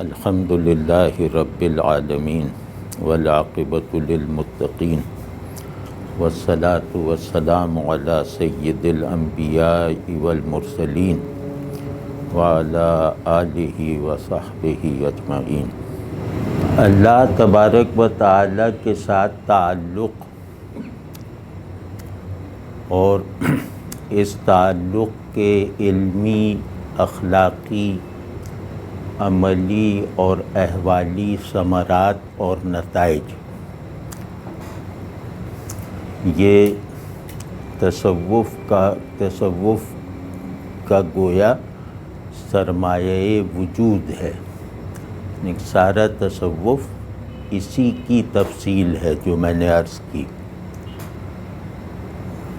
الحمد للہ رب العالمین والعاقبۃ للمتقین والصلاة والسلام علی سید الانبیاء والمرسلین وعلی آلہ وصحبہ اجمعین۔ اللہ تبارک و تعالیٰ کے ساتھ تعلق اور اس تعلق کے علمی، اخلاقی، عملی اور احوالی ثمرات اور نتائج، یہ تصوف کا گویا سرمایہ وجود ہے۔ سارا تصوف اسی کی تفصیل ہے جو میں نے عرض کی۔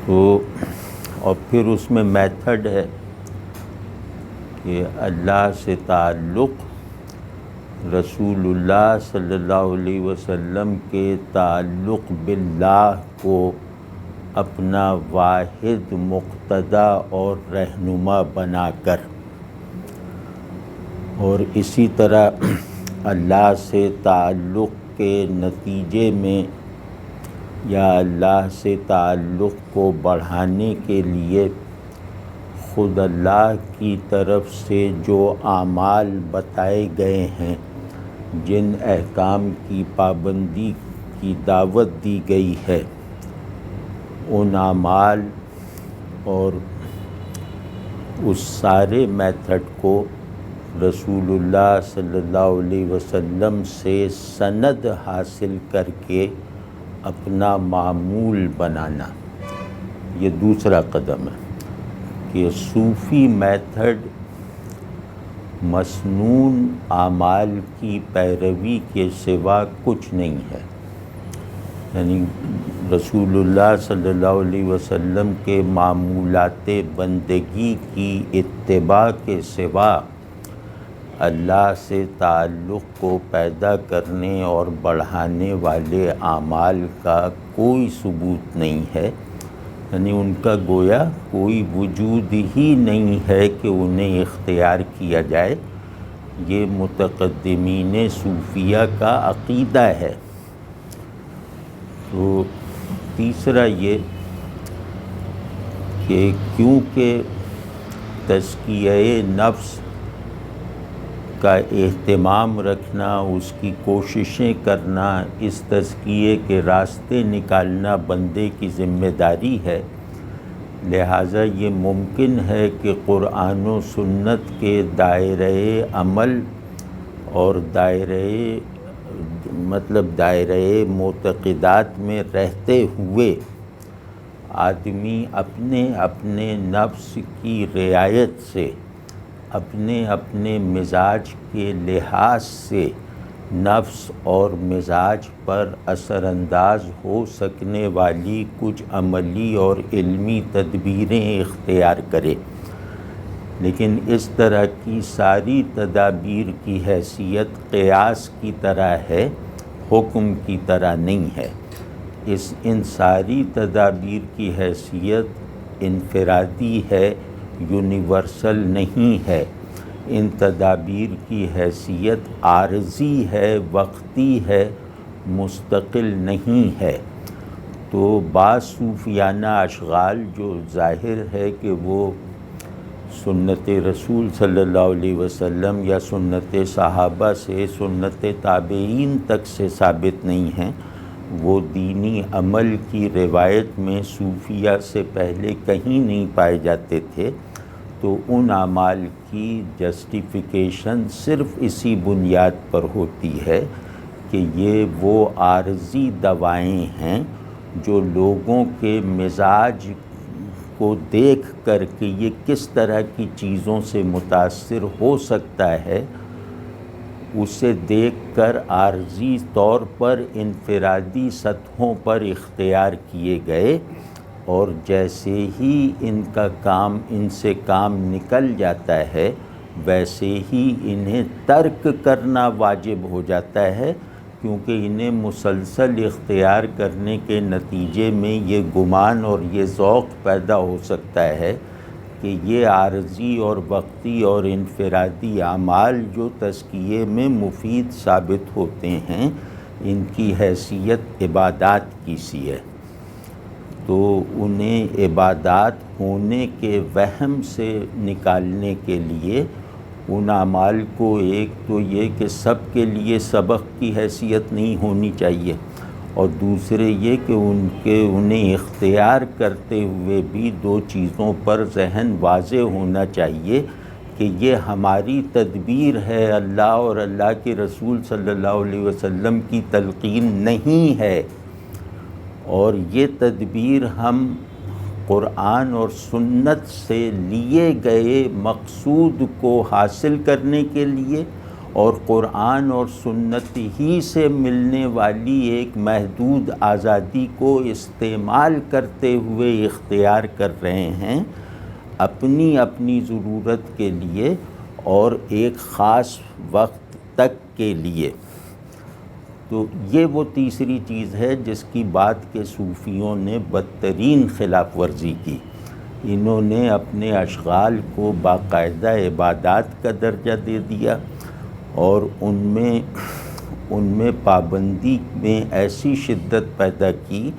تو اور پھر اس میں میتھڈ ہے کہ اللہ سے تعلق رسول اللہ صلی اللہ علیہ وسلم کے تعلق باللہ کو اپنا واحد مقتدی اور رہنما بنا کر، اور اسی طرح اللہ سے تعلق کے نتیجے میں یا اللہ سے تعلق کو بڑھانے کے لیے خود اللہ کی طرف سے جو اعمال بتائے گئے ہیں، جن احکام کی پابندی کی دعوت دی گئی ہے، ان اعمال اور اس سارے میتھڈ کو رسول اللہ صلی اللہ علیہ وسلم سے سند حاصل کر کے اپنا معمول بنانا، یہ دوسرا قدم ہے کہ صوفی میتھڈ مسنون اعمال کی پیروی کے سوا کچھ نہیں ہے۔ یعنی رسول اللہ صلی اللہ علیہ وسلم کے معمولات بندگی کی اتباع کے سوا اللہ سے تعلق کو پیدا کرنے اور بڑھانے والے اعمال کا کوئی ثبوت نہیں ہے۔ یعنی ان کا گویا کوئی وجود ہی نہیں ہے کہ انہیں اختیار کیا جائے۔ یہ متقدمین صوفیہ کا عقیدہ ہے۔ تو تیسرا یہ کہ کیونکہ تزکیہ نفس کا اہتمام رکھنا، اس کی کوششیں کرنا، اس تزکیے کے راستے نکالنا بندے کی ذمہ داری ہے، لہٰذا یہ ممکن ہے کہ قرآن و سنت کے دائرۂ عمل اور دائرۂ معتقدات میں رہتے ہوئے آدمی اپنے اپنے نفس کی رعایت سے، اپنے اپنے مزاج کے لحاظ سے نفس اور مزاج پر اثر انداز ہو سکنے والی کچھ عملی اور علمی تدبیریں اختیار کرے، لیکن اس طرح کی ساری تدابیر کی حیثیت قیاس کی طرح ہے، حکم کی طرح نہیں ہے۔ ان ساری تدابیر کی حیثیت انفرادی ہے، یونیورسل نہیں ہے۔ ان تدابیر کی حیثیت عارضی ہے، وقتی ہے، مستقل نہیں ہے۔ تو بعض صوفیانہ اشغال جو ظاہر ہے کہ وہ سنت رسول صلی اللہ علیہ وسلم یا سنت صحابہ سے، سنت تابعین تک سے ثابت نہیں ہیں، وہ دینی عمل کی روایت میں صوفیہ سے پہلے کہیں نہیں پائے جاتے تھے، تو ان اعمال کی جسٹیفیکیشن صرف اسی بنیاد پر ہوتی ہے کہ یہ وہ عارضی دوائیں ہیں جو لوگوں کے مزاج کو دیکھ کر کے یہ کس طرح کی چیزوں سے متاثر ہو سکتا ہے، اسے دیکھ کر عارضی طور پر انفرادی سطحوں پر اختیار کیے گئے، اور جیسے ہی ان سے کام نکل جاتا ہے ویسے ہی انہیں ترک کرنا واجب ہو جاتا ہے، کیونکہ انہیں مسلسل اختیار کرنے کے نتیجے میں یہ گمان اور یہ ذوق پیدا ہو سکتا ہے کہ یہ عارضی اور وقتی اور انفرادی اعمال جو تزکیے میں مفید ثابت ہوتے ہیں، ان کی حیثیت عبادات کی سی ہے، تو انہیں عبادات ہونے کے وہم سے نکالنے کے لیے ان اعمال کو ایک تو یہ کہ سب کے لیے سبق کی حیثیت نہیں ہونی چاہیے، اور دوسرے یہ کہ انہیں اختیار کرتے ہوئے بھی دو چیزوں پر ذہن واضح ہونا چاہیے کہ یہ ہماری تدبیر ہے، اللہ اور اللہ کے رسول صلی اللہ علیہ وسلم کی تلقین نہیں ہے، اور یہ تدبیر ہم قرآن اور سنت سے لیے گئے مقصود کو حاصل کرنے کے لیے اور قرآن اور سنت ہی سے ملنے والی ایک محدود آزادی کو استعمال کرتے ہوئے اختیار کر رہے ہیں اپنی اپنی ضرورت کے لیے اور ایک خاص وقت تک کے لیے۔ تو یہ وہ تیسری چیز ہے جس کی بات کے صوفیوں نے بدترین خلاف ورزی کی۔ انہوں نے اپنے اشغال کو باقاعدہ عبادات کا درجہ دے دیا اور ان میں پابندی میں ایسی شدت پیدا کی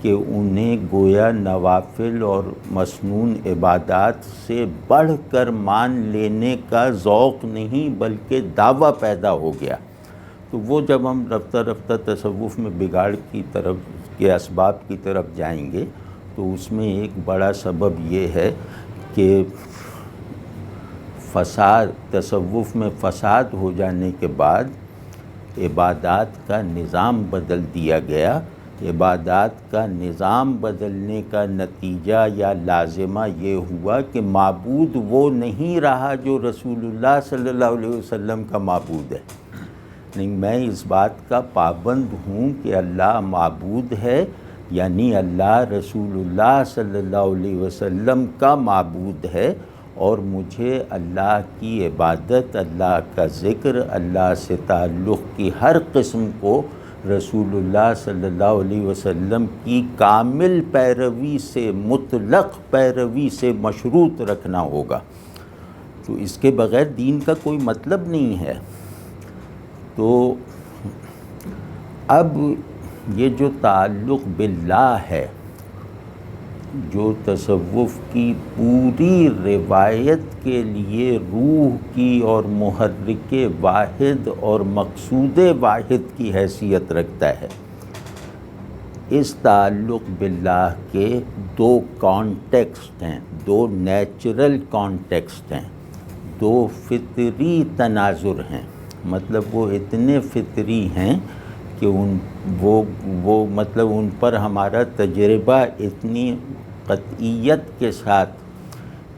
کہ انہیں گویا نوافل اور مسنون عبادات سے بڑھ کر مان لینے کا ذوق نہیں بلکہ دعویٰ پیدا ہو گیا۔ تو وہ جب ہم رفتہ رفتہ تصوف میں بگاڑ کی طرف کے اسباب کی طرف جائیں گے تو اس میں ایک بڑا سبب یہ ہے کہ تصوف میں فساد ہو جانے کے بعد عبادات کا نظام بدل دیا گیا۔ عبادات کا نظام بدلنے کا نتیجہ یا لازمہ یہ ہوا کہ معبود وہ نہیں رہا جو رسول اللہ صلی اللہ علیہ وسلم کا معبود ہے۔ نہیں، میں اس بات کا پابند ہوں کہ اللہ معبود ہے، یعنی اللہ رسول اللہ صلی اللہ علیہ وسلم کا معبود ہے، اور مجھے اللہ کی عبادت، اللہ کا ذکر، اللہ سے تعلق کی ہر قسم کو رسول اللہ صلی اللہ علیہ وسلم کی کامل پیروی سے، مطلق پیروی سے مشروط رکھنا ہوگا۔ تو اس کے بغیر دین کا کوئی مطلب نہیں ہے۔ تو اب یہ جو تعلق باللہ ہے، جو تصوف کی پوری روایت کے لیے روح کی اور محرک واحد اور مقصود واحد کی حیثیت رکھتا ہے، اس تعلق باللہ کے دو کانٹیکسٹ ہیں، دو نیچرل کانٹیکسٹ ہیں، دو فطری تناظر ہیں۔ مطلب وہ اتنے فطری ہیں کہ ان پر ہمارا تجربہ اتنی قطعیت کے ساتھ،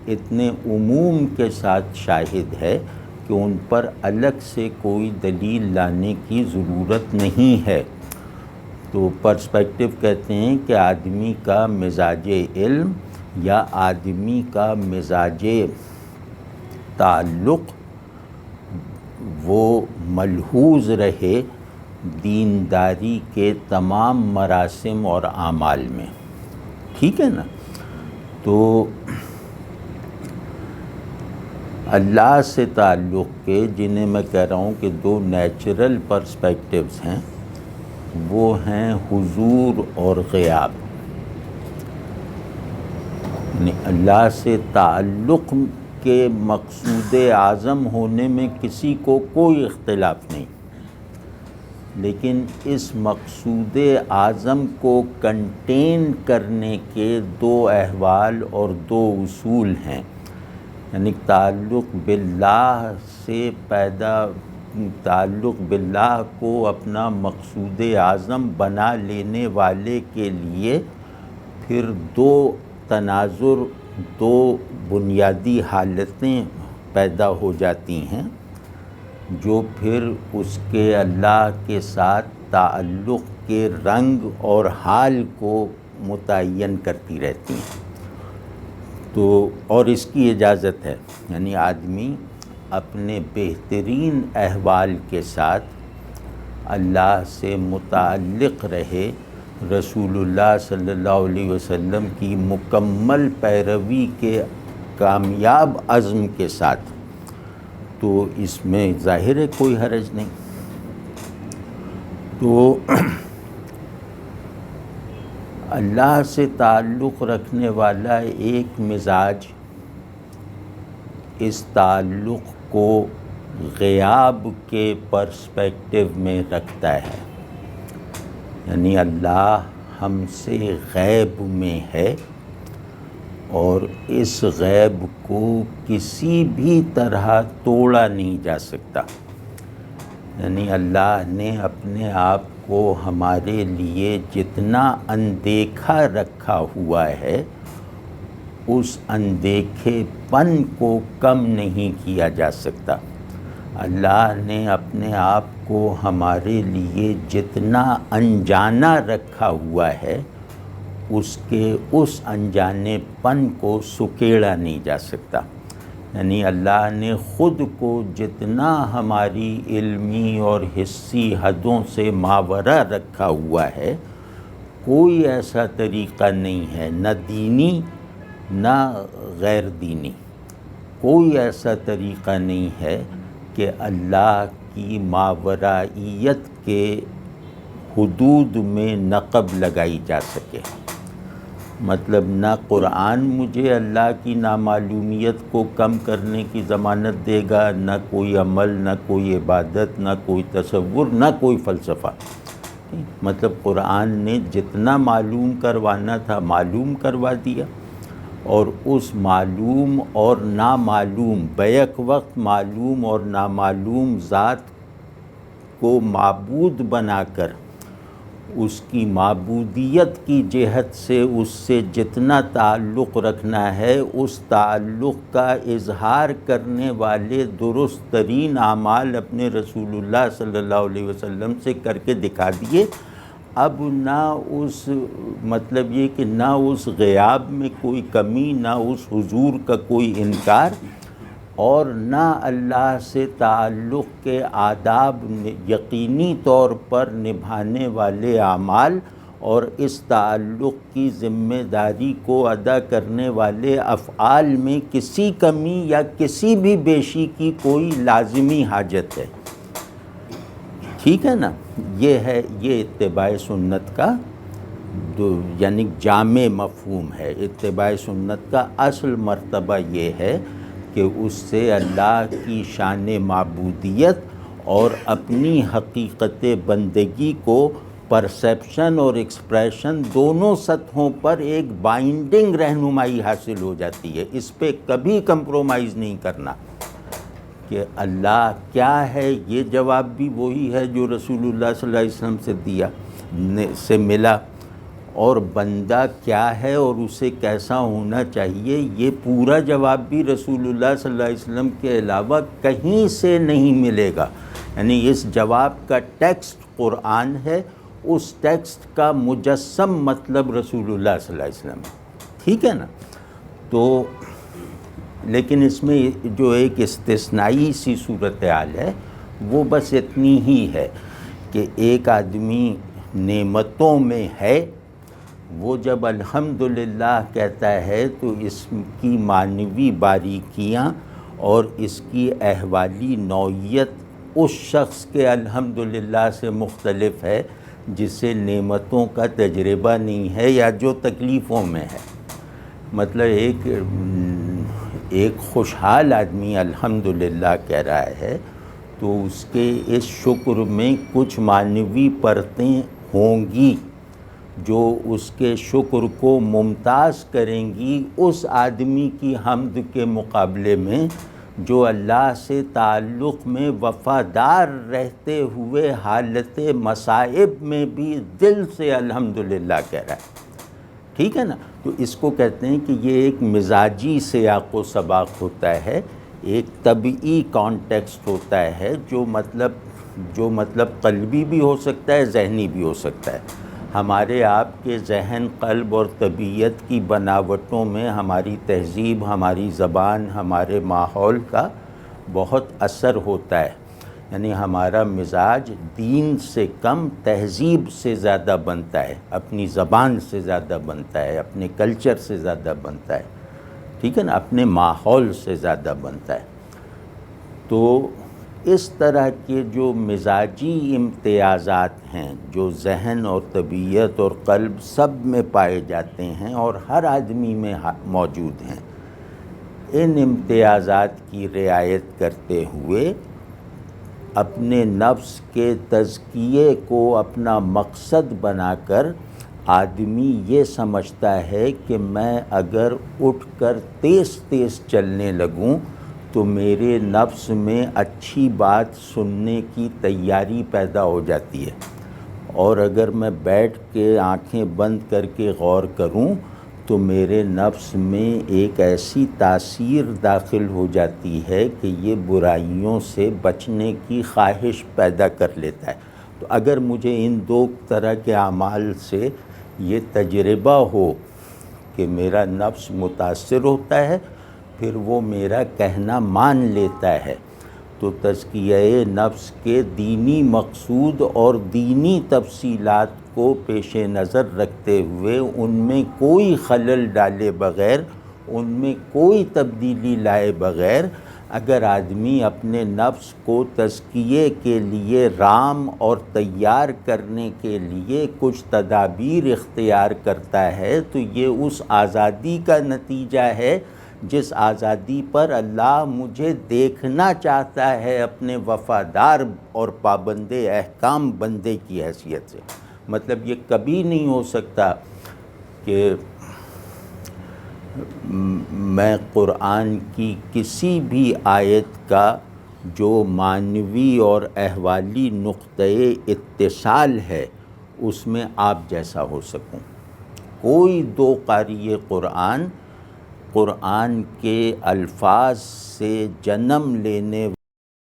اتنے عموم کے ساتھ شاہد ہے کہ ان پر الگ سے کوئی دلیل لانے کی ضرورت نہیں ہے۔ تو پرسپیکٹو کہتے ہیں کہ آدمی کا مزاج علم یا آدمی کا مزاج تعلق وہ ملحوظ رہے دینداری کے تمام مراسم اور اعمال میں، ٹھیک ہے نا؟ تو اللہ سے تعلق کے جنہیں میں کہہ رہا ہوں کہ دو نیچرل پرسپیکٹیوز ہیں، وہ ہیں حضور اور غیاب۔ یعنی اللہ سے تعلق کے مقصود اعظم ہونے میں کسی کو کوئی اختلاف نہیں، لیکن اس مقصود اعظم کو کنٹین کرنے کے دو احوال اور دو اصول ہیں۔ یعنی تعلق باللہ کو اپنا مقصود اعظم بنا لینے والے کے لیے پھر دو تناظر، دو بنیادی حالتیں پیدا ہو جاتی ہیں جو پھر اس کے اللہ کے ساتھ تعلق کے رنگ اور حال کو متعین کرتی رہتی ہیں۔ تو اور اس کی اجازت ہے، یعنی آدمی اپنے بہترین احوال کے ساتھ اللہ سے متعلق رہے، رسول اللہ صلی اللہ علیہ وسلم کی مکمل پیروی کے کامیاب عزم کے ساتھ، تو اس میں ظاہر ہے کوئی حرج نہیں۔ تو اللہ سے تعلق رکھنے والا ایک مزاج اس تعلق کو غیاب کے پرسپیکٹو میں رکھتا ہے، یعنی اللہ ہم سے غیب میں ہے اور اس غیب کو کسی بھی طرح توڑا نہیں جا سکتا۔ یعنی اللہ نے اپنے آپ کو ہمارے لیے جتنا اندیکھا رکھا ہوا ہے، اس اندیکھے پن کو کم نہیں کیا جا سکتا۔ اللہ نے اپنے آپ کو ہمارے لیے جتنا انجانا رکھا ہوا ہے، اس کے اس انجانے پن کو سکیڑا نہیں جا سکتا۔ یعنی اللہ نے خود کو جتنا ہماری علمی اور حسی حدوں سے ماورا رکھا ہوا ہے، کوئی ایسا طریقہ نہیں ہے، نہ دینی نہ غیر دینی، کوئی ایسا طریقہ نہیں ہے کہ اللہ کی ماورائیت کے حدود میں نقب لگائی جا سکے۔ مطلب نہ قرآن مجھے اللہ کی نامعلومیت کو کم کرنے کی ضمانت دے گا، نہ کوئی عمل، نہ کوئی عبادت، نہ کوئی تصور، نہ کوئی فلسفہ۔ مطلب قرآن نے جتنا معلوم کروانا تھا معلوم کروا دیا، اور اس معلوم اور نامعلوم بیک وقت معلوم اور نامعلوم ذات کو معبود بنا کر اس کی معبودیت کی جہت سے اس سے جتنا تعلق رکھنا ہے، اس تعلق کا اظہار کرنے والے درست ترین اعمال اپنے رسول اللہ صلی اللہ علیہ وسلم سے کر کے دکھا دیے۔ اب نہ اس مطلب یہ کہ نہ اس غیاب میں کوئی کمی، نہ اس حضور کا کوئی انکار، اور نہ اللہ سے تعلق کے آداب یقینی طور پر نبھانے والے اعمال اور اس تعلق کی ذمہ داری کو ادا کرنے والے افعال میں کسی کمی یا کسی بھی بیشی کی کوئی لازمی حاجت ہے۔ ٹھیک ہے نا؟ یہ ہے، یہ اتباع سنت کا یعنی جامع مفہوم ہے۔ اتباع سنت کا اصل مرتبہ یہ ہے کہ اس سے اللہ کی شان معبودیت اور اپنی حقیقت بندگی کو پرسیپشن اور ایکسپریشن دونوں سطحوں پر ایک بائنڈنگ رہنمائی حاصل ہو جاتی ہے۔ اس پہ کبھی کمپرومائز نہیں کرنا کہ اللہ کیا ہے، یہ جواب بھی وہی ہے جو رسول اللہ صلی اللہ علیہ وسلم سے ملا، اور بندہ کیا ہے اور اسے کیسا ہونا چاہیے، یہ پورا جواب بھی رسول اللہ صلی اللہ علیہ وسلم کے علاوہ کہیں سے نہیں ملے گا۔ یعنی اس جواب کا ٹیکسٹ قرآن ہے، اس ٹیکسٹ کا مجسم مطلب رسول اللہ صلی اللہ علیہ وسلم ہے۔ ٹھیک ہے نا؟ تو لیکن اس میں جو ایک استثنائی سی صورتحال ہے وہ بس اتنی ہی ہے کہ ایک آدمی نعمتوں میں ہے، وہ جب الحمدللہ کہتا ہے تو اس کی معنوی باریکیاں اور اس کی احوالی نوعیت اس شخص کے الحمدللہ سے مختلف ہے جسے نعمتوں کا تجربہ نہیں ہے یا جو تکلیفوں میں ہے۔ مطلب ایک خوشحال آدمی الحمدللہ کہہ رہا ہے تو اس کے اس شکر میں کچھ معنوی پرتیں ہوں گی جو اس کے شکر کو ممتاز کریں گی اس آدمی کی حمد کے مقابلے میں جو اللہ سے تعلق میں وفادار رہتے ہوئے حالت مصائب میں بھی دل سے الحمدللہ کہہ رہا ہے۔ ٹھیک ہے نا؟ تو اس کو کہتے ہیں کہ یہ ایک مزاجی سیاق و سباق ہوتا ہے، ایک طبعی کانٹیکسٹ ہوتا ہے جو مطلب قلبی بھی ہو سکتا ہے، ذہنی بھی ہو سکتا ہے۔ ہمارے آپ کے ذہن، قلب اور طبیعت کی بناوٹوں میں ہماری تہذیب، ہماری زبان، ہمارے ماحول کا بہت اثر ہوتا ہے۔ یعنی ہمارا مزاج دین سے کم تہذیب سے زیادہ بنتا ہے، اپنی زبان سے زیادہ بنتا ہے، اپنے کلچر سے زیادہ بنتا ہے۔ ٹھیک ہے نا، اپنے ماحول سے زیادہ بنتا ہے۔ تو اس طرح کے جو مزاجی امتیازات ہیں جو ذہن اور طبیعت اور قلب سب میں پائے جاتے ہیں اور ہر آدمی میں موجود ہیں، ان امتیازات کی رعایت کرتے ہوئے اپنے نفس کے تزکیے کو اپنا مقصد بنا کر آدمی یہ سمجھتا ہے کہ میں اگر اٹھ کر تیز تیز چلنے لگوں تو میرے نفس میں اچھی بات سننے کی تیاری پیدا ہو جاتی ہے، اور اگر میں بیٹھ کے آنکھیں بند کر کے غور کروں تو میرے نفس میں ایک ایسی تاثیر داخل ہو جاتی ہے کہ یہ برائیوں سے بچنے کی خواہش پیدا کر لیتا ہے۔ تو اگر مجھے ان دو طرح کے اعمال سے یہ تجربہ ہو کہ میرا نفس متاثر ہوتا ہے، پھر وہ میرا کہنا مان لیتا ہے، تو تزکیہ نفس کے دینی مقصود اور دینی تفصیلات کو پیش نظر رکھتے ہوئے ان میں کوئی خلل ڈالے بغیر، ان میں کوئی تبدیلی لائے بغیر اگر آدمی اپنے نفس کو تزکیے کے لیے رام اور تیار کرنے کے لیے کچھ تدابیر اختیار کرتا ہے تو یہ اس آزادی کا نتیجہ ہے جس آزادی پر اللہ مجھے دیکھنا چاہتا ہے اپنے وفادار اور پابند احکام بندے کی حیثیت سے۔ مطلب یہ کبھی نہیں ہو سکتا کہ میں قرآن کی کسی بھی آیت کا جو معنوی اور احوالی نقطۂ اتصال ہے اس میں آپ جیسا ہو سکوں۔ کوئی دو قاری قرآن قرآن کے الفاظ سے جنم لینے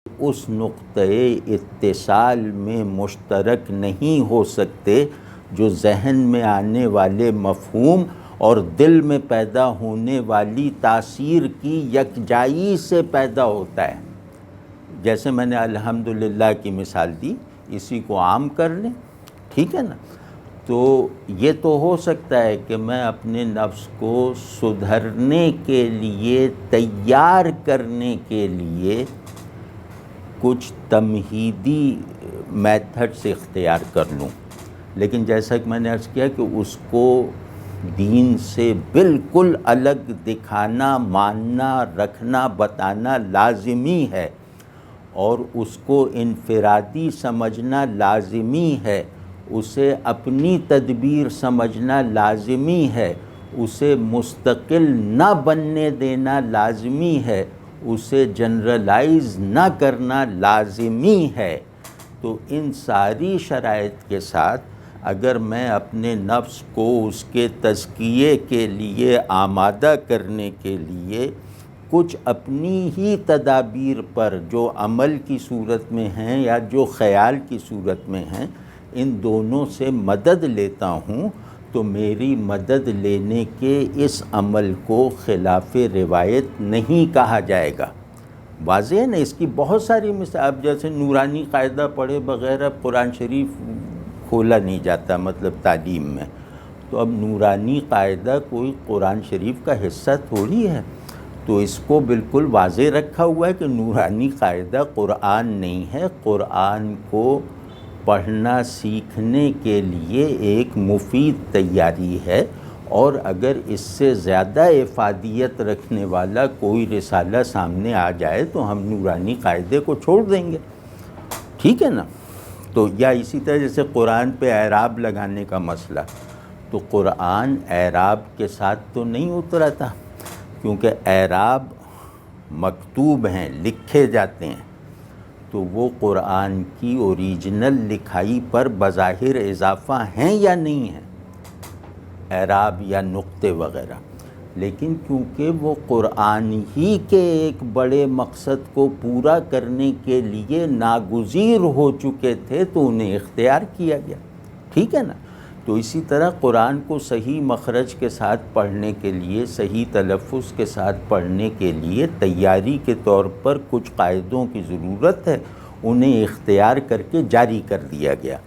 اس نقطۂ اتصال میں مشترک نہیں ہو سکتے جو ذہن میں آنے والے مفہوم اور دل میں پیدا ہونے والی تاثیر کی یکجائی سے پیدا ہوتا ہے۔ جیسے میں نے الحمدللہ کی مثال دی، اسی کو عام کر لیں، ٹھیک ہے نا؟ تو یہ تو ہو سکتا ہے کہ میں اپنے نفس کو سدھرنے کے لیے تیار کرنے کے لیے کچھ تمہیدی میتھڈز اختیار کر لوں، لیکن جیسا کہ میں نے عرض کیا کہ اس کو دین سے بالکل الگ دکھانا، ماننا، رکھنا، بتانا لازمی ہے، اور اس کو انفرادی سمجھنا لازمی ہے، اسے اپنی تدبیر سمجھنا لازمی ہے، اسے مستقل نہ بننے دینا لازمی ہے، اسے جنرلائز نہ کرنا لازمی ہے۔ تو ان ساری شرائط کے ساتھ اگر میں اپنے نفس کو اس کے تزکیے کے لیے آمادہ کرنے کے لیے کچھ اپنی ہی تدابیر پر جو عمل کی صورت میں ہیں یا جو خیال کی صورت میں ہیں، ان دونوں سے مدد لیتا ہوں تو میری مدد لینے کے اس عمل کو خلاف روایت نہیں کہا جائے گا۔ واضح ہے نا؟ اس کی بہت ساری مثال، اب جیسے نورانی قاعدہ پڑھے بغیر اب قرآن شریف کھولا نہیں جاتا، مطلب تعلیم میں، تو اب نورانی قاعدہ کوئی قرآن شریف کا حصہ تھوڑی ہے، تو اس کو بالکل واضح رکھا ہوا ہے کہ نورانی قاعدہ قرآن نہیں ہے، قرآن کو پڑھنا سیکھنے کے لیے ایک مفید تیاری ہے، اور اگر اس سے زیادہ افادیت رکھنے والا کوئی رسالہ سامنے آ جائے تو ہم نورانی قاعدے کو چھوڑ دیں گے، ٹھیک ہے نا؟ تو یا اسی طرح جیسے قرآن پہ اعراب لگانے کا مسئلہ، تو قرآن اعراب کے ساتھ تو نہیں اترا تھا، کیونکہ اعراب مکتوب ہیں، لکھے جاتے ہیں، تو وہ قرآن کی اوریجنل لکھائی پر بظاہر اضافہ ہیں یا نہیں ہیں اعراب یا نقطے وغیرہ، لیکن کیونکہ وہ قرآن ہی کے ایک بڑے مقصد کو پورا کرنے کے لیے ناگزیر ہو چکے تھے تو انہیں اختیار کیا گیا، ٹھیک ہے نا؟ تو اسی طرح قرآن کو صحیح مخرج کے ساتھ پڑھنے کے لیے، صحیح تلفظ کے ساتھ پڑھنے کے لیے تیاری کے طور پر کچھ قاعدوں کی ضرورت ہے، انہیں اختیار کر کے جاری کر دیا گیا۔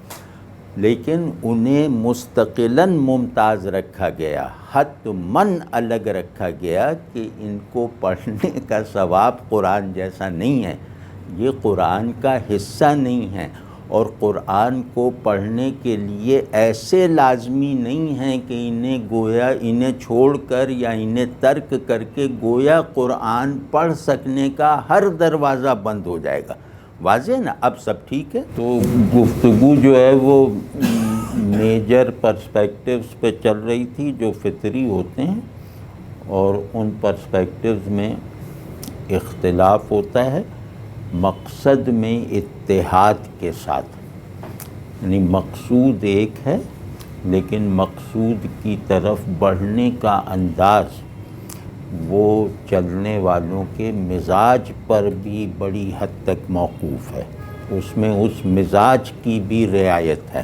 لیکن انہیں مستقلاً ممتاز رکھا گیا، حتماً الگ رکھا گیا کہ ان کو پڑھنے کا ثواب قرآن جیسا نہیں ہے، یہ قرآن کا حصہ نہیں ہے، اور قرآن کو پڑھنے کے لیے ایسے لازمی نہیں ہیں کہ انہیں گویا انہیں چھوڑ کر یا انہیں ترک کر کے گویا قرآن پڑھ سکنے کا ہر دروازہ بند ہو جائے گا۔ واضح نا؟ اب سب ٹھیک ہے؟ تو گفتگو جو ہے وہ میجر پرسپیکٹیوز پہ چل رہی تھی جو فطری ہوتے ہیں، اور ان پرسپیکٹیوز میں اختلاف ہوتا ہے مقصد میں اتحاد کے ساتھ، یعنی مقصود ایک ہے لیکن مقصود کی طرف بڑھنے کا انداز وہ چلنے والوں کے مزاج پر بھی بڑی حد تک موقوف ہے، اس میں اس مزاج کی بھی رعایت ہے،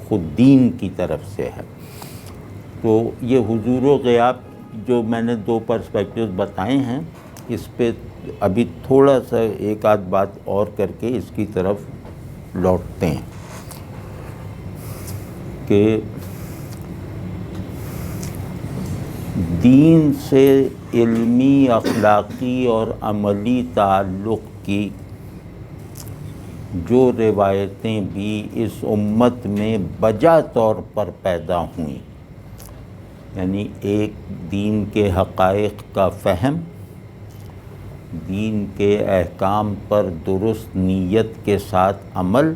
خود دین کی طرف سے ہے۔ تو یہ حضور و غیاب جو میں نے دو پرسپیکٹیوز بتائے ہیں، اس پہ ابھی تھوڑا سا ایک آدھ بات اور کر کے اس کی طرف لوٹتے ہیں کہ دین سے علمی، اخلاقی اور عملی تعلق کی جو روایتیں بھی اس امت میں بجا طور پر پیدا ہوئیں، یعنی ایک دین کے حقائق کا فہم، دین کے احکام پر درست نیت کے ساتھ عمل،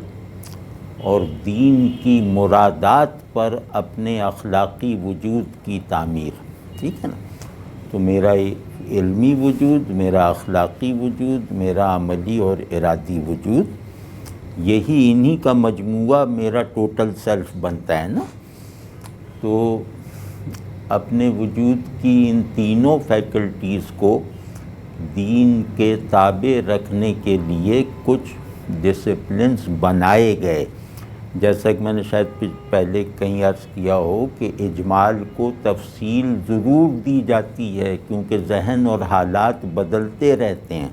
اور دین کی مرادات پر اپنے اخلاقی وجود کی تعمیر، ٹھیک ہے نا؟ تو میرا علمی وجود، میرا اخلاقی وجود، میرا عملی اور ارادی وجود، یہی انہی کا مجموعہ میرا ٹوٹل سیلف بنتا ہے نا۔ تو اپنے وجود کی ان تینوں فیکلٹیز کو دین کے تابع رکھنے کے لیے کچھ ڈسپلنز بنائے گئے، جیسا کہ میں نے شاید پہلے کہیں عرض کیا ہو کہ اجمال کو تفصیل ضرور دی جاتی ہے کیونکہ ذہن اور حالات بدلتے رہتے ہیں،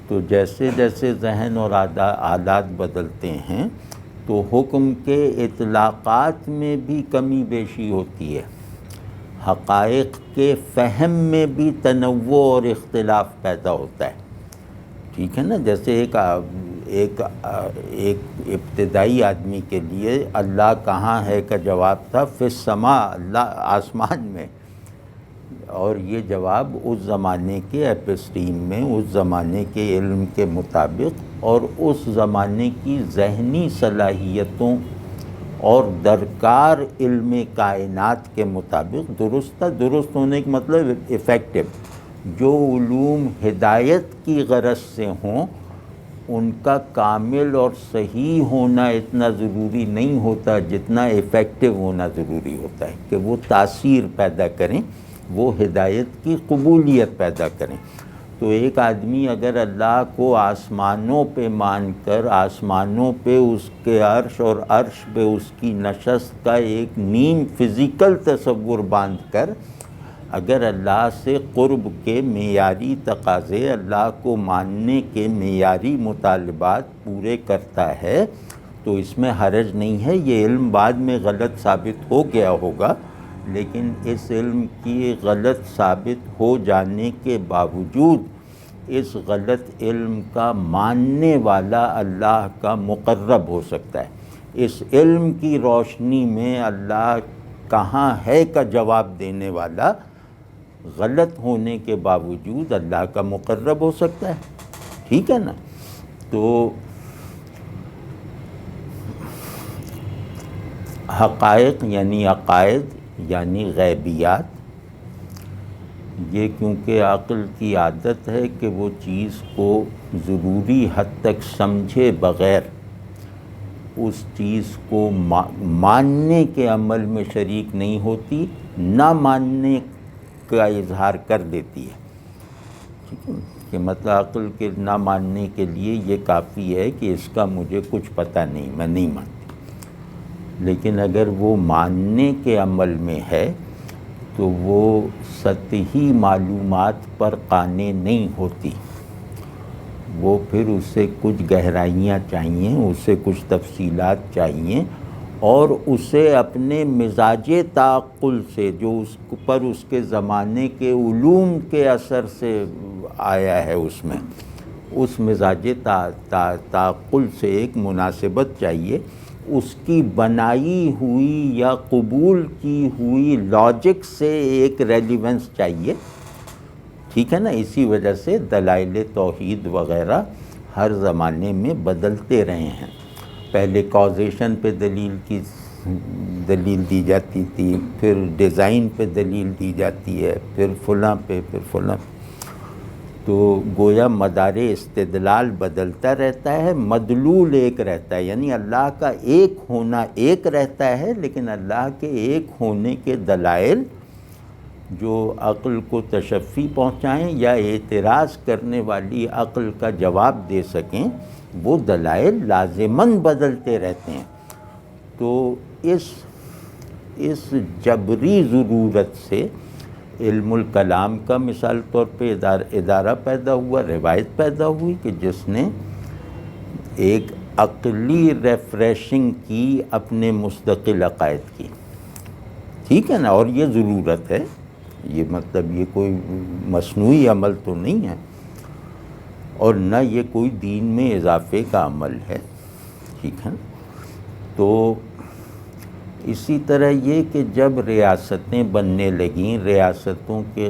تو جیسے جیسے ذہن اور حالات بدلتے ہیں تو حکم کے اطلاقات میں بھی کمی بیشی ہوتی ہے، حقائق کے فہم میں بھی تنوع اور اختلاف پیدا ہوتا ہے، ٹھیک ہے نا؟ جیسے ایک ابتدائی آدمی کے لیے اللہ کہاں ہے کا جواب تھا فی السماء، اللہ آسمان میں، اور یہ جواب اس زمانے کے ایپسٹیم میں، اس زمانے کے علم کے مطابق اور اس زمانے کی ذہنی صلاحیتوں اور درکار علم کائنات کے مطابق درست تھا۔ درست ہونے کا مطلب افیکٹو، جو علوم ہدایت کی غرض سے ہوں ان کا کامل اور صحیح ہونا اتنا ضروری نہیں ہوتا جتنا افیکٹو ہونا ضروری ہوتا ہے، کہ وہ تاثیر پیدا کریں، وہ ہدایت کی قبولیت پیدا کریں۔ تو ایک آدمی اگر اللہ کو آسمانوں پہ مان کر، آسمانوں پہ اس کے عرش اور عرش پہ اس کی نشست کا ایک نیم فزیکل تصور باندھ کر اگر اللہ سے قرب کے معیاری تقاضے، اللہ کو ماننے کے معیاری مطالبات پورے کرتا ہے تو اس میں حرج نہیں ہے۔ یہ علم بعد میں غلط ثابت ہو گیا ہوگا، لیکن اس علم کی غلط ثابت ہو جانے کے باوجود اس غلط علم کا ماننے والا اللہ کا مقرب ہو سکتا ہے۔ اس علم کی روشنی میں اللہ کہاں ہے کا جواب دینے والا غلط ہونے کے باوجود اللہ کا مقرب ہو سکتا ہے، ٹھیک ہے نا؟ تو حقائق یعنی عقائد یعنی غیبیات، یہ کیونکہ عقل کی عادت ہے کہ وہ چیز کو ضروری حد تک سمجھے بغیر اس چیز کو ماننے کے عمل میں شریک نہیں ہوتی، نہ ماننے کا اظہار کر دیتی ہے، ٹھیک ہے؟ کہ مطلب عقل کے نہ ماننے کے لیے یہ کافی ہے کہ اس کا مجھے کچھ پتہ نہیں، میں نہیں مانتی، لیکن اگر وہ ماننے کے عمل میں ہے تو وہ سطحی معلومات پر قانع نہیں ہوتی، وہ پھر اسے کچھ گہرائیاں چاہیے، اسے کچھ تفصیلات چاہیے، اور اسے اپنے مزاج تعقل سے، جو اس پر اس کے زمانے کے علوم کے اثر سے آیا ہے، اس مزاج تعقل سے ایک مناسبت چاہیے، اس کی بنائی ہوئی یا قبول کی ہوئی لاجک سے ایک ریلیونس چاہیے، ٹھیک ہے نا۔ اسی وجہ سے دلائل توحید وغیرہ ہر زمانے میں بدلتے رہے ہیں۔ پہلے کازیشن پہ دلیل دی جاتی تھی، پھر ڈیزائن پہ دلیل دی جاتی ہے، پھر فلاں پہ، پھر فلاں۔ تو گویا مدار استدلال بدلتا رہتا ہے، مدلول ایک رہتا ہے، یعنی اللہ کا ایک ہونا ایک رہتا ہے، لیکن اللہ کے ایک ہونے کے دلائل جو عقل کو تشفی پہنچائیں یا اعتراض کرنے والی عقل کا جواب دے سکیں، وہ دلائل لازماً بدلتے رہتے ہیں۔ تو اس جبری ضرورت سے علم الکلام کا مثال طور پہ ادارہ پیدا ہوا، روایت پیدا ہوئی کہ جس نے ایک عقلی ریفریشنگ کی اپنے مستقل عقائد کی، ٹھیک ہے نا۔ اور یہ ضرورت ہے، یہ مطلب یہ کوئی مصنوعی عمل تو نہیں ہے، اور نہ یہ کوئی دین میں اضافے کا عمل ہے، ٹھیک ہے۔ تو اسی طرح یہ کہ جب ریاستیں بننے لگیں، ریاستوں کے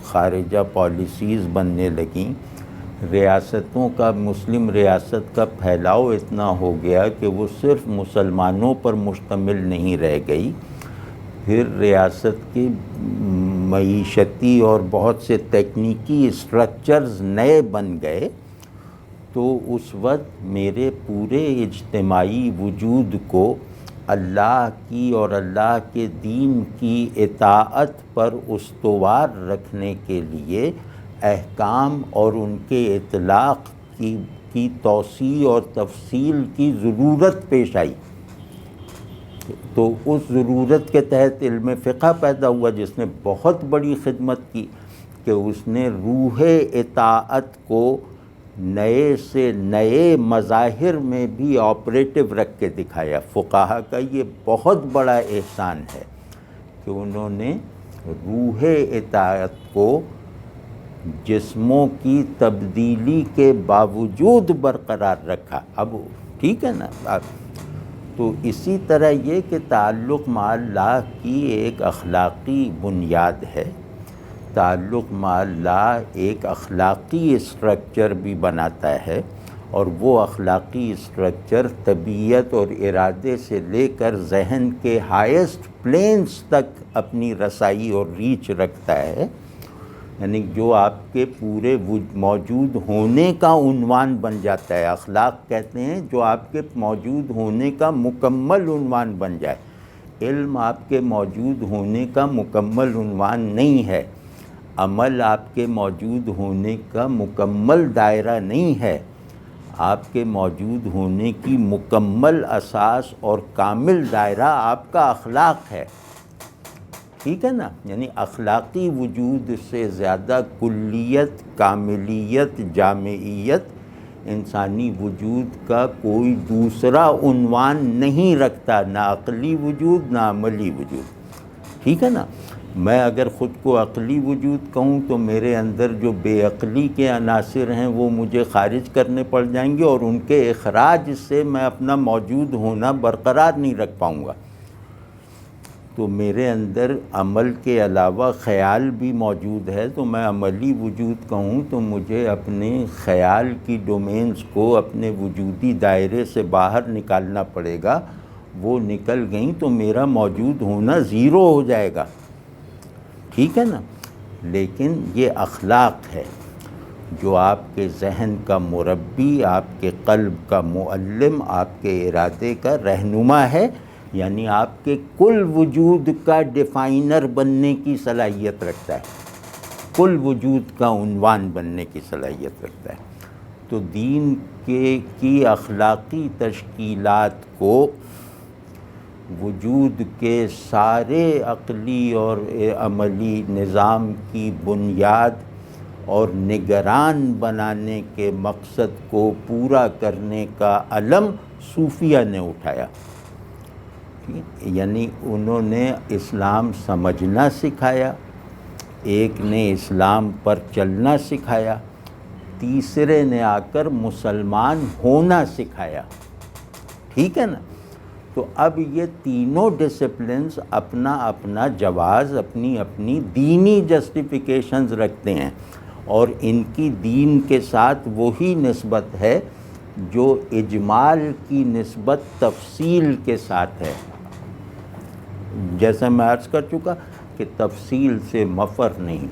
خارجہ پالیسیز بننے لگیں، ریاستوں کا، مسلم ریاست کا پھیلاؤ اتنا ہو گیا کہ وہ صرف مسلمانوں پر مشتمل نہیں رہ گئی، پھر ریاست کے معیشتی اور بہت سے تکنیکی اسٹرکچرز نئے بن گئے، تو اس وقت میرے پورے اجتماعی وجود کو اللہ کی اور اللہ کے دین کی اطاعت پر استوار رکھنے کے لیے احکام اور ان کے اطلاق کی توسیع اور تفصیل کی ضرورت پیش آئی۔ تو اس ضرورت کے تحت علم فقہ پیدا ہوا، جس نے بہت بڑی خدمت کی کہ اس نے روح اطاعت کو نئے سے نئے مظاہر میں بھی آپریٹو رکھ کے دکھایا۔ فقہا کا یہ بہت بڑا احسان ہے کہ انہوں نے روح اطاعت کو جسموں کی تبدیلی کے باوجود برقرار رکھا۔ اب ٹھیک ہے نا۔ تو اسی طرح یہ کہ تعلق مع اللہ کی ایک اخلاقی بنیاد ہے، تعلق مع اللہ ایک اخلاقی اسٹرکچر بھی بناتا ہے، اور وہ اخلاقی اسٹرکچر طبیعت اور ارادے سے لے کر ذہن کے ہائیسٹ پلینز تک اپنی رسائی اور ریچ رکھتا ہے، یعنی جو آپ کے پورے موجود ہونے کا عنوان بن جاتا ہے۔ اخلاق کہتے ہیں جو آپ کے موجود ہونے کا مکمل عنوان بن جائے۔ علم آپ کے موجود ہونے کا مکمل عنوان نہیں ہے، عمل آپ کے موجود ہونے کا مکمل دائرہ نہیں ہے، آپ کے موجود ہونے کی مکمل اساس اور کامل دائرہ آپ کا اخلاق ہے، ٹھیک ہے نا۔ یعنی اخلاقی وجود سے زیادہ کلیت، کاملیت، جامعیت انسانی وجود کا کوئی دوسرا عنوان نہیں رکھتا، نہ عقلی وجود نہ عملی وجود، ٹھیک ہے نا۔ میں اگر خود کو عقلی وجود کہوں تو میرے اندر جو بے عقلی کے عناصر ہیں وہ مجھے خارج کرنے پڑ جائیں گے، اور ان کے اخراج سے میں اپنا موجود ہونا برقرار نہیں رکھ پاؤں گا۔ تو میرے اندر عمل کے علاوہ خیال بھی موجود ہے، تو میں عملی وجود کہوں تو مجھے اپنے خیال کی ڈومینز کو اپنے وجودی دائرے سے باہر نکالنا پڑے گا۔ وہ نکل گئیں تو میرا موجود ہونا زیرو ہو جائے گا، ٹھیک ہے نا۔ لیکن یہ اخلاق ہے جو آپ کے ذہن کا مربی، آپ کے قلب کا معلم، آپ کے ارادے کا رہنما ہے، یعنی آپ کے کل وجود کا ڈیفائنر بننے کی صلاحیت رکھتا ہے، کل وجود کا عنوان بننے کی صلاحیت رکھتا ہے۔ تو دین کی اخلاقی تشکیلات کو وجود کے سارے عقلی اور عملی نظام کی بنیاد اور نگران بنانے کے مقصد کو پورا کرنے کا علم صوفیہ نے اٹھایا. یعنی انہوں نے اسلام سمجھنا سکھایا، ایک نے اسلام پر چلنا سکھایا، تیسرے نے آ کر مسلمان ہونا سکھایا. ٹھیک ہے نا؟ تو اب یہ تینوں ڈسپلنز اپنا اپنا جواز، اپنی اپنی دینی جسٹیفیکیشنز رکھتے ہیں، اور ان کی دین کے ساتھ وہی نسبت ہے جو اجمال کی نسبت تفصیل کے ساتھ ہے. جیسا میں عرض کر چکا کہ تفصیل سے مفر نہیں.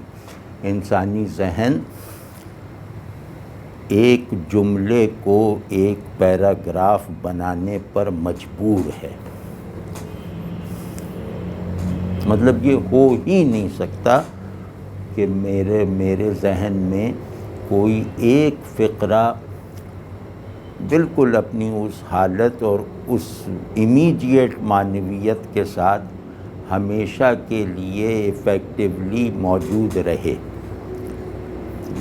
انسانی ذہن ایک جملے کو ایک پیراگراف بنانے پر مجبور ہے. مطلب یہ ہو ہی نہیں سکتا کہ میرے ذہن میں کوئی ایک فقرہ بالکل اپنی اس حالت اور اس امیڈیٹ معنویت کے ساتھ ہمیشہ کے لیے ایفیکٹولی موجود رہے.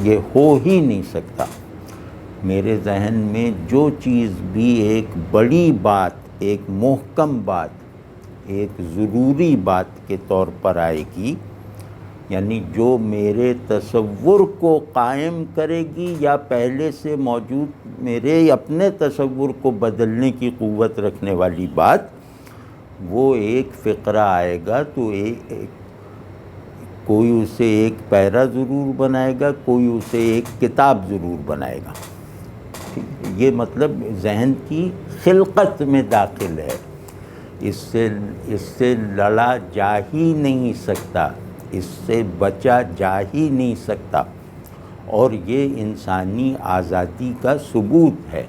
یہ ہو ہی نہیں سکتا. میرے ذہن میں جو چیز بھی ایک بڑی بات، ایک محکم بات، ایک ضروری بات کے طور پر آئے گی، یعنی جو میرے تصور کو قائم کرے گی یا پہلے سے موجود میرے اپنے تصور کو بدلنے کی قوت رکھنے والی بات، وہ ایک فقرہ آئے گا تو کوئی اسے ایک پیرا ضرور بنائے گا، کوئی اسے ایک کتاب ضرور بنائے گا. یہ مطلب ذہن کی خلقت میں داخل ہے. اس سے لڑا جا ہی نہیں سکتا، اس سے بچا جا ہی نہیں سکتا. اور یہ انسانی آزادی کا ثبوت ہے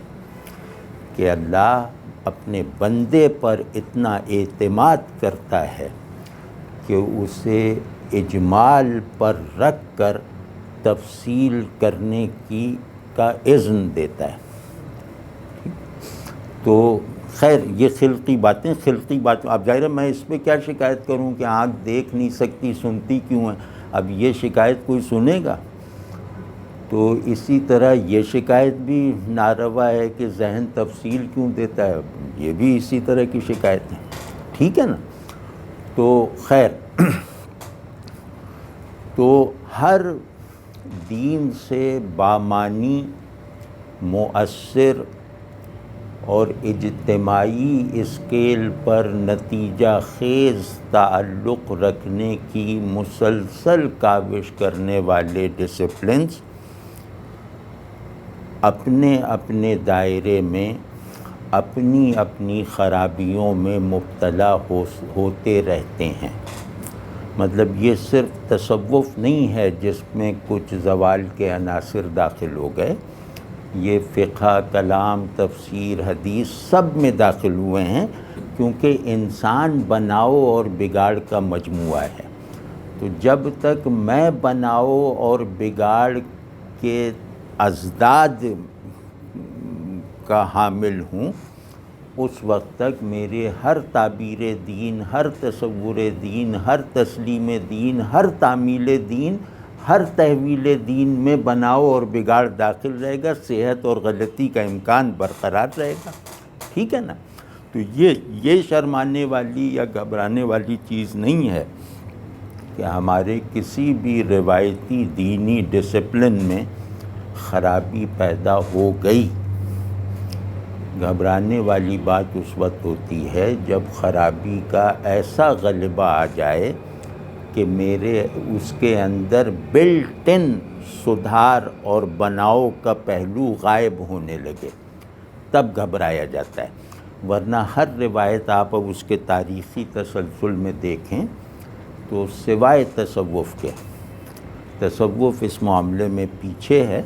کہ اللہ اپنے بندے پر اتنا اعتماد کرتا ہے کہ اسے اجمال پر رکھ کر تفصیل کرنے کا اذن دیتا ہے. تو خیر یہ خلقی باتیں اب ظاہر ہے میں اس پہ کیا شکایت کروں کہ آنکھ دیکھ نہیں سکتی، سنتی کیوں ہے؟ اب یہ شکایت کوئی سنے گا؟ تو اسی طرح یہ شکایت بھی ناروا ہے کہ ذہن تفصیل کیوں دیتا ہے، یہ بھی اسی طرح کی شکایت ہے. ٹھیک ہے نا؟ تو خیر تو ہر دین سے بامانی، مؤثر اور اجتماعی اسکیل پر نتیجہ خیز تعلق رکھنے کی مسلسل کاوش کرنے والے ڈسپلنز اپنے اپنے دائرے میں اپنی اپنی خرابیوں میں مبتلا ہوتے رہتے ہیں. مطلب یہ صرف تصوف نہیں ہے جس میں کچھ زوال کے عناصر داخل ہو گئے، یہ فقہ، کلام، تفسیر، حدیث سب میں داخل ہوئے ہیں، کیونکہ انسان بناؤ اور بگاڑ کا مجموعہ ہے. تو جب تک میں بناؤ اور بگاڑ کے ازداد کا حامل ہوں، اس وقت تک میرے ہر تعبیر دین، ہر تصور دین، ہر تسلیم دین، ہر تعمیل دین، ہر تحویل دین میں بناؤ اور بگاڑ داخل رہے گا، صحت اور غلطی کا امکان برقرار رہے گا. ٹھیک ہے نا؟ تو یہ شرمانے والی یا گھبرانے والی چیز نہیں ہے کہ ہمارے کسی بھی روایتی دینی ڈسپلن میں خرابی پیدا ہو گئی. گھبرانے والی بات اس وقت ہوتی ہے جب خرابی کا ایسا غلبہ آ جائے کہ اس کے اندر بلٹ ان سدھار اور بناؤ کا پہلو غائب ہونے لگے، تب گھبرایا جاتا ہے. ورنہ ہر روایت آپ اب اس کے تاریخی تسلسل میں دیکھیں تو سوائے تصوف اس معاملے میں پیچھے ہے،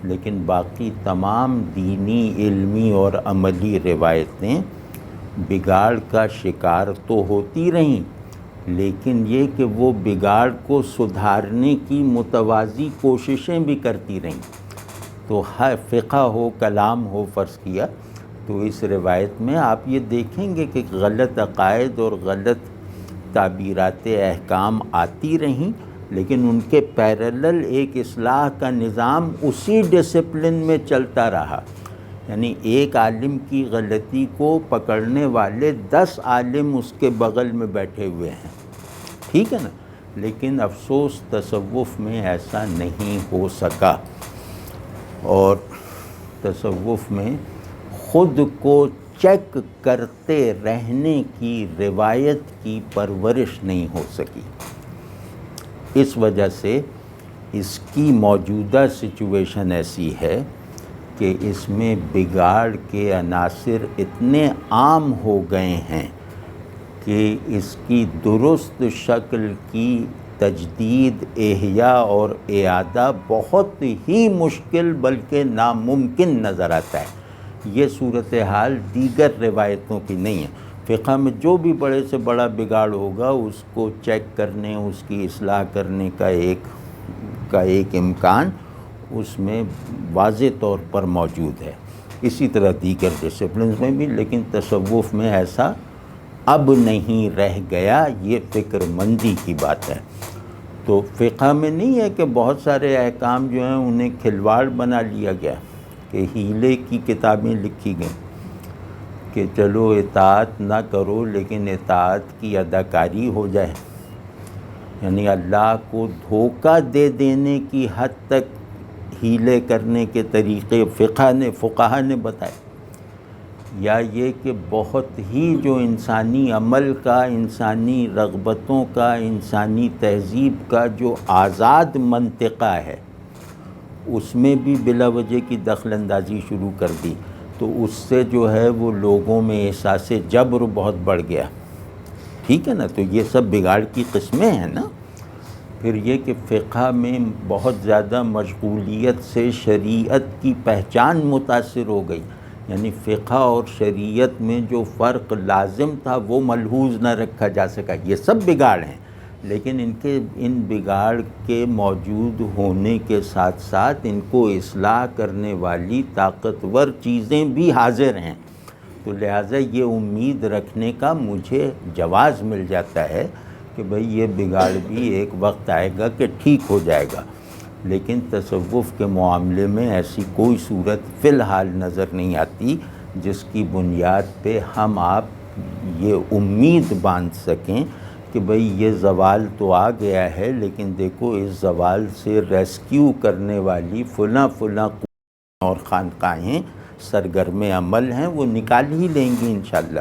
لیکن باقی تمام دینی، علمی اور عملی روایتیں بگاڑ کا شکار تو ہوتی رہیں، لیکن یہ کہ وہ بگاڑ کو سدھارنے کی متوازی کوششیں بھی کرتی رہیں. تو ہر فقہ ہو، کلام ہو، فرض کیا تو اس روایت میں آپ یہ دیکھیں گے کہ غلط عقائد اور غلط تعبیرات احکام آتی رہیں، لیکن ان کے پیرالل ایک اصلاح کا نظام اسی ڈسپلن میں چلتا رہا. یعنی ایک عالم کی غلطی کو پکڑنے والے 10 عالم اس کے بغل میں بیٹھے ہوئے ہیں. ٹھیک ہے نا. لیکن افسوس تصوف میں ایسا نہیں ہو سکا، اور تصوف میں خود کو چیک کرتے رہنے کی روایت کی پرورش نہیں ہو سکی. اس وجہ سے اس کی موجودہ سچویشن ایسی ہے کہ اس میں بگاڑ کے عناصر اتنے عام ہو گئے ہیں کہ اس کی درست شکل کی تجدید، احیاء اور اعادہ بہت ہی مشکل بلکہ ناممکن نظر آتا ہے. یہ صورتحال دیگر روایتوں کی نہیں ہے. فقہ میں جو بھی بڑے سے بڑا بگاڑ ہوگا اس کو چیک کرنے، اس کی اصلاح کرنے کا ایک امکان اس میں واضح طور پر موجود ہے. اسی طرح دیگر ڈسپلنز میں بھی، لیکن تصوف میں ایسا اب نہیں رہ گیا. یہ فکر مندی کی بات ہے. تو فقہ میں نہیں ہے کہ بہت سارے احکام جو ہیں انہیں کھلواڑ بنا لیا گیا، کہ ہیلے کی کتابیں لکھی گئیں کہ چلو اطاعت نہ کرو لیکن اطاعت کی اداکاری ہو جائے. یعنی اللہ کو دھوکہ دے دینے کی حد تک ہیلے کرنے کے طریقے فقہا نے بتائے. یا یہ کہ بہت ہی جو انسانی عمل کا، انسانی رغبتوں کا، انسانی تہذیب کا جو آزاد منطقہ ہے اس میں بھی بلا وجہ کی دخل اندازی شروع کر دی، تو اس سے جو ہے وہ لوگوں میں احساس جبر بہت بڑھ گیا. ٹھیک ہے نا. تو یہ سب بگاڑ کی قسمیں ہیں نا. پھر یہ کہ فقہ میں بہت زیادہ مشغولیت سے شریعت کی پہچان متاثر ہو گئی. یعنی فقہ اور شریعت میں جو فرق لازم تھا وہ ملحوظ نہ رکھا جا سکا. یہ سب بگاڑ ہیں، لیکن ان بگاڑ کے موجود ہونے کے ساتھ ساتھ ان کو اصلاح کرنے والی طاقتور چیزیں بھی حاضر ہیں. تو لہٰذا یہ امید رکھنے کا مجھے جواز مل جاتا ہے کہ بھئی یہ بگاڑ بھی ایک وقت آئے گا کہ ٹھیک ہو جائے گا. لیکن تصوف کے معاملے میں ایسی کوئی صورت فی الحال نظر نہیں آتی جس کی بنیاد پہ ہم آپ یہ امید باندھ سکیں کہ بھئی یہ زوال تو آ گیا ہے، لیکن دیکھو اس زوال سے ریسکیو کرنے والی فلاں اور خانقاہیں سرگرم عمل ہیں، وہ نکال ہی لیں گی انشاءاللہ.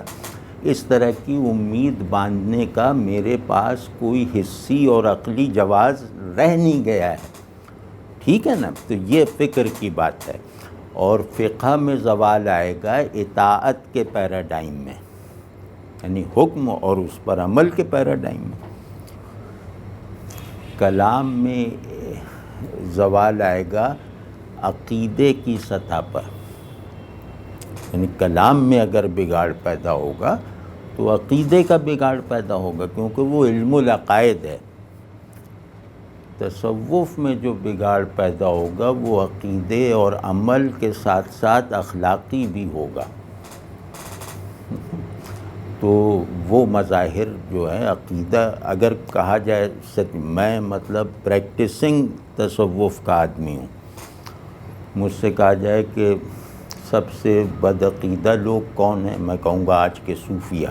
اس طرح کی امید باندھنے کا میرے پاس کوئی حسی اور عقلی جواز رہ نہیں گیا ہے. ٹھیک ہے نا. تو یہ فکر کی بات ہے. اور فقہ میں زوال آئے گا اطاعت کے پیراڈائم میں، یعنی حکم اور اس پر عمل کے پیراڈائم میں. کلام میں زوال آئے گا عقیدے کی سطح پر. یعنی کلام میں اگر بگاڑ پیدا ہوگا تو عقیدے کا بگاڑ پیدا ہوگا، کیونکہ وہ علم العقائد ہے. تصوف میں جو بگاڑ پیدا ہوگا وہ عقیدے اور عمل کے ساتھ ساتھ اخلاقی بھی ہوگا. تو وہ مظاہر جو ہے عقیدہ، اگر کہا جائے میں مطلب پریکٹسنگ تصوف کا آدمی ہوں، مجھ سے کہا جائے کہ سب سے بدعقیدہ لوگ کون ہیں، میں کہوں گا آج کے صوفیہ.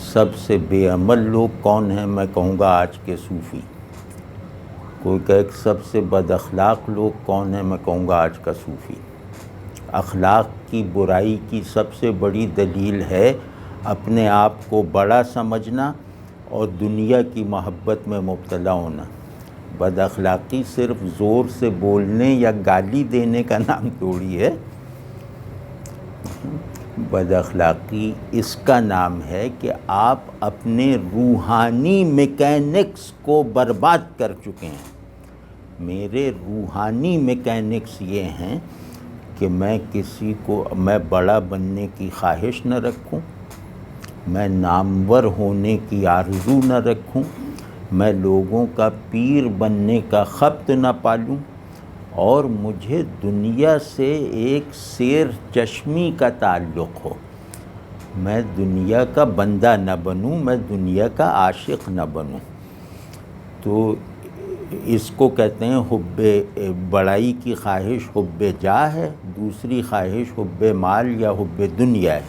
سب سے بے عمل لوگ کون ہیں، میں کہوں گا آج کے صوفی. کوئی کہے کہ سب سے بد اخلاق لوگ کون ہیں، میں کہوں گا آج کا صوفی. اخلاق کی برائی کی سب سے بڑی دلیل ہے اپنے آپ کو بڑا سمجھنا اور دنیا کی محبت میں مبتلا ہونا. بد اخلاقی صرف زور سے بولنے یا گالی دینے کا نام تھوڑی ہے. بد اخلاقی اس کا نام ہے کہ آپ اپنے روحانی میکینکس کو برباد کر چکے ہیں. میرے روحانی میکینکس یہ ہیں کہ میں بڑا بننے کی خواہش نہ رکھوں، میں نامور ہونے کی آرزو نہ رکھوں، میں لوگوں کا پیر بننے کا خبط نہ پالوں، اور مجھے دنیا سے ایک سیر چشمی کا تعلق ہو. میں دنیا کا بندہ نہ بنوں، میں دنیا کا عاشق نہ بنوں. تو اس کو کہتے ہیں حب بڑائی کی خواہش حب جاہ ہے، دوسری خواہش حب مال یا حب دنیا ہے۔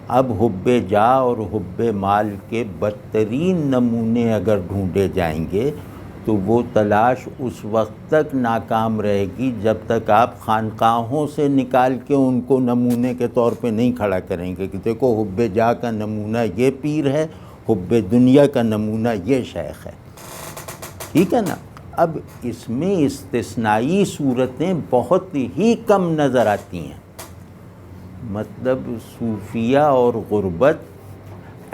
اب حب جاہ اور حب مال کے بدترین نمونے اگر ڈھونڈے جائیں گے تو وہ تلاش اس وقت تک ناکام رہے گی جب تک آپ خانقاہوں سے نکال کے ان کو نمونے کے طور پہ نہیں کھڑا کریں گے کہ دیکھو حب جاہ کا نمونہ یہ پیر ہے، حب دنیا کا نمونہ یہ شیخ ہے، ٹھیک ہے نا۔ اب اس میں استثنائی صورتیں بہت ہی کم نظر آتی ہیں، مطلب صوفیہ اور غربت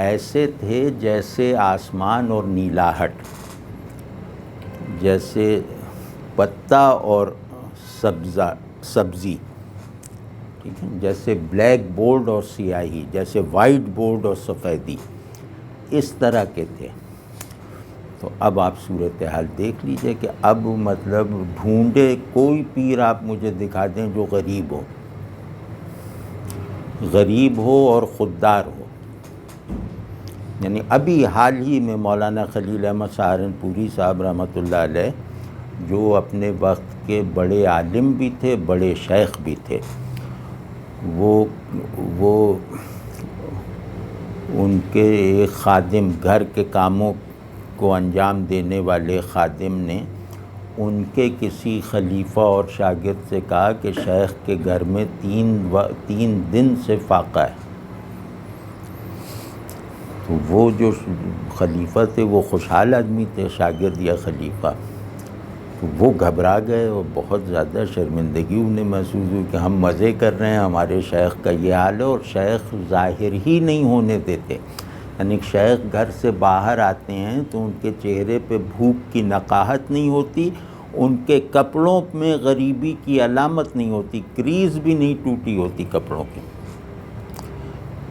ایسے تھے جیسے آسمان اور نیلاہٹ، جیسے پتا اور سبزی، ٹھیک ہے، جیسے بلیک بورڈ اور سیاہی، جیسے وائٹ بورڈ اور سفیدی، اس طرح کے تھے۔ تو اب آپ صورتحال دیکھ لیجئے کہ اب مطلب ڈھونڈے کوئی پیر آپ مجھے دکھا دیں جو غریب ہو اور خوددار ہو۔ یعنی ابھی حال ہی میں مولانا خلیل احمد سہارنپوری صاحب رحمۃ اللہ علیہ، جو اپنے وقت کے بڑے عالم بھی تھے، بڑے شیخ بھی تھے، وہ ان کے ایک خادم، گھر کے کاموں کو انجام دینے والے خادم نے ان کے کسی خلیفہ اور شاگرد سے کہا کہ شیخ کے گھر میں 3 دن سے فاقہ ہے۔ تو وہ جو خلیفہ تھے وہ خوشحال آدمی تھے، شاگرد یا خلیفہ، تو وہ گھبرا گئے اور بہت زیادہ شرمندگی انہیں محسوس ہوئی کہ ہم مزے کر رہے ہیں، ہمارے شیخ کا یہ حال ہے، اور شیخ ظاہر ہی نہیں ہونے دیتے۔ یعنی شیخ گھر سے باہر آتے ہیں تو ان کے چہرے پہ بھوک کی نقاہت نہیں ہوتی، ان کے کپڑوں میں غریبی کی علامت نہیں ہوتی، کریز بھی نہیں ٹوٹی ہوتی کپڑوں کی۔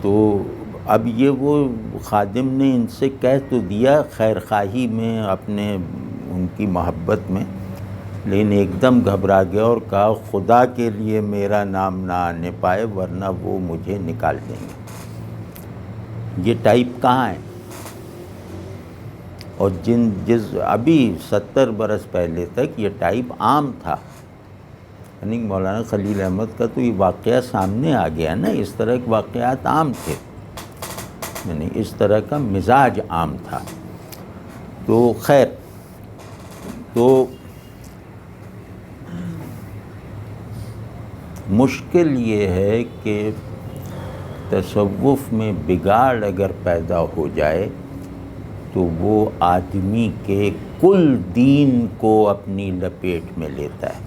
تو اب یہ وہ خادم نے ان سے کہہ تو دیا خیر خواہی میں، اپنے ان کی محبت میں، لیکن ایک دم گھبرا گیا اور کہا خدا کے لیے میرا نام نہ آنے پائے ورنہ وہ مجھے نکال دیں گے۔ یہ ٹائپ کہاں ہے؟ اور جس ابھی 70 برس پہلے تک یہ ٹائپ عام تھا، یعنی مولانا خلیل احمد کا تو یہ واقعہ سامنے آ گیا نا، اس طرح کے واقعات عام تھے، یعنی اس طرح کا مزاج عام تھا۔ تو خیر، تو مشکل یہ ہے کہ تصوف میں بگاڑ اگر پیدا ہو جائے تو وہ آدمی کے کل دین کو اپنی لپیٹ میں لیتا ہے،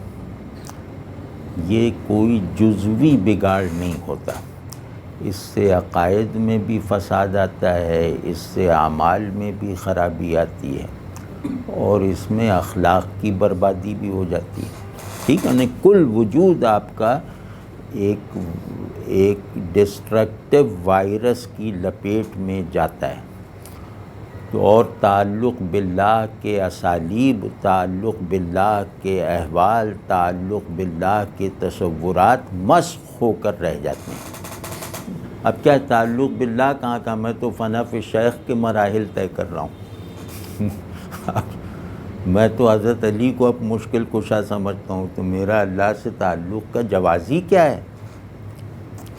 یہ کوئی جزوی بگاڑ نہیں ہوتا۔ اس سے عقائد میں بھی فساد آتا ہے، اس سے اعمال میں بھی خرابی آتی ہے، اور اس میں اخلاق کی بربادی بھی ہو جاتی ہے، ٹھیک ہے نا۔ کل وجود آپ کا ایک ڈسٹرکٹیو وائرس کی لپیٹ میں جاتا ہے، تو اور تعلق باللہ کے اسالیب، تعلق باللہ کے احوال، تعلق باللہ کے تصورات مسخ ہو کر رہ جاتے ہیں۔ اب کیا تعلق باللہ کہاں کا، میں تو فنا فی شیخ کے مراحل طے کر رہا ہوں۔ میں تو حضرت علی کو اب مشکل کشا سمجھتا ہوں، تو میرا اللہ سے تعلق کا جوازی کیا ہے؟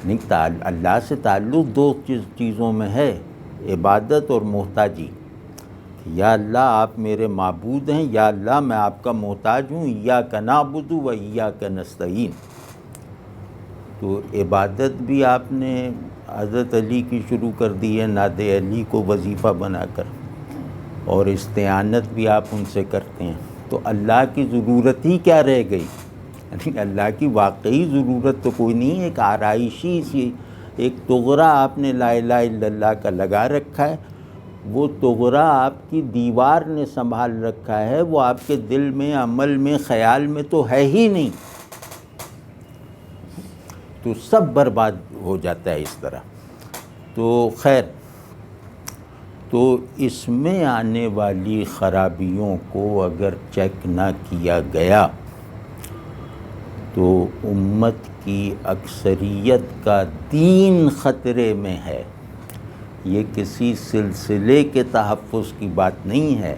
نہیں، اللہ سے تعلق 2 چیزوں میں ہے، عبادت اور محتاجی۔ یا اللہ آپ میرے معبود ہیں، یا اللہ میں آپ کا محتاج ہوں، ایاک نعبد و ایاک نستعین۔ تو عبادت بھی آپ نے حضرت علی کی شروع کر دی ہے، ناد علی کو وظیفہ بنا کر، اور استعانت بھی آپ ان سے کرتے ہیں، تو اللہ کی ضرورت ہی کیا رہ گئی؟ یعنی اللہ کی واقعی ضرورت تو کوئی نہیں ہے، ایک آرائشی سی ایک تغرا آپ نے لا الہ الا اللہ کا لگا رکھا ہے، وہ تغرا آپ کی دیوار نے سنبھال رکھا ہے، وہ آپ کے دل میں، عمل میں، خیال میں تو ہے ہی نہیں، تو سب برباد ہو جاتا ہے اس طرح۔ تو خیر، تو اس میں آنے والی خرابیوں کو اگر چیک نہ کیا گیا تو امت کی اکثریت کا دین خطرے میں ہے۔ یہ کسی سلسلے کے تحفظ کی بات نہیں ہے،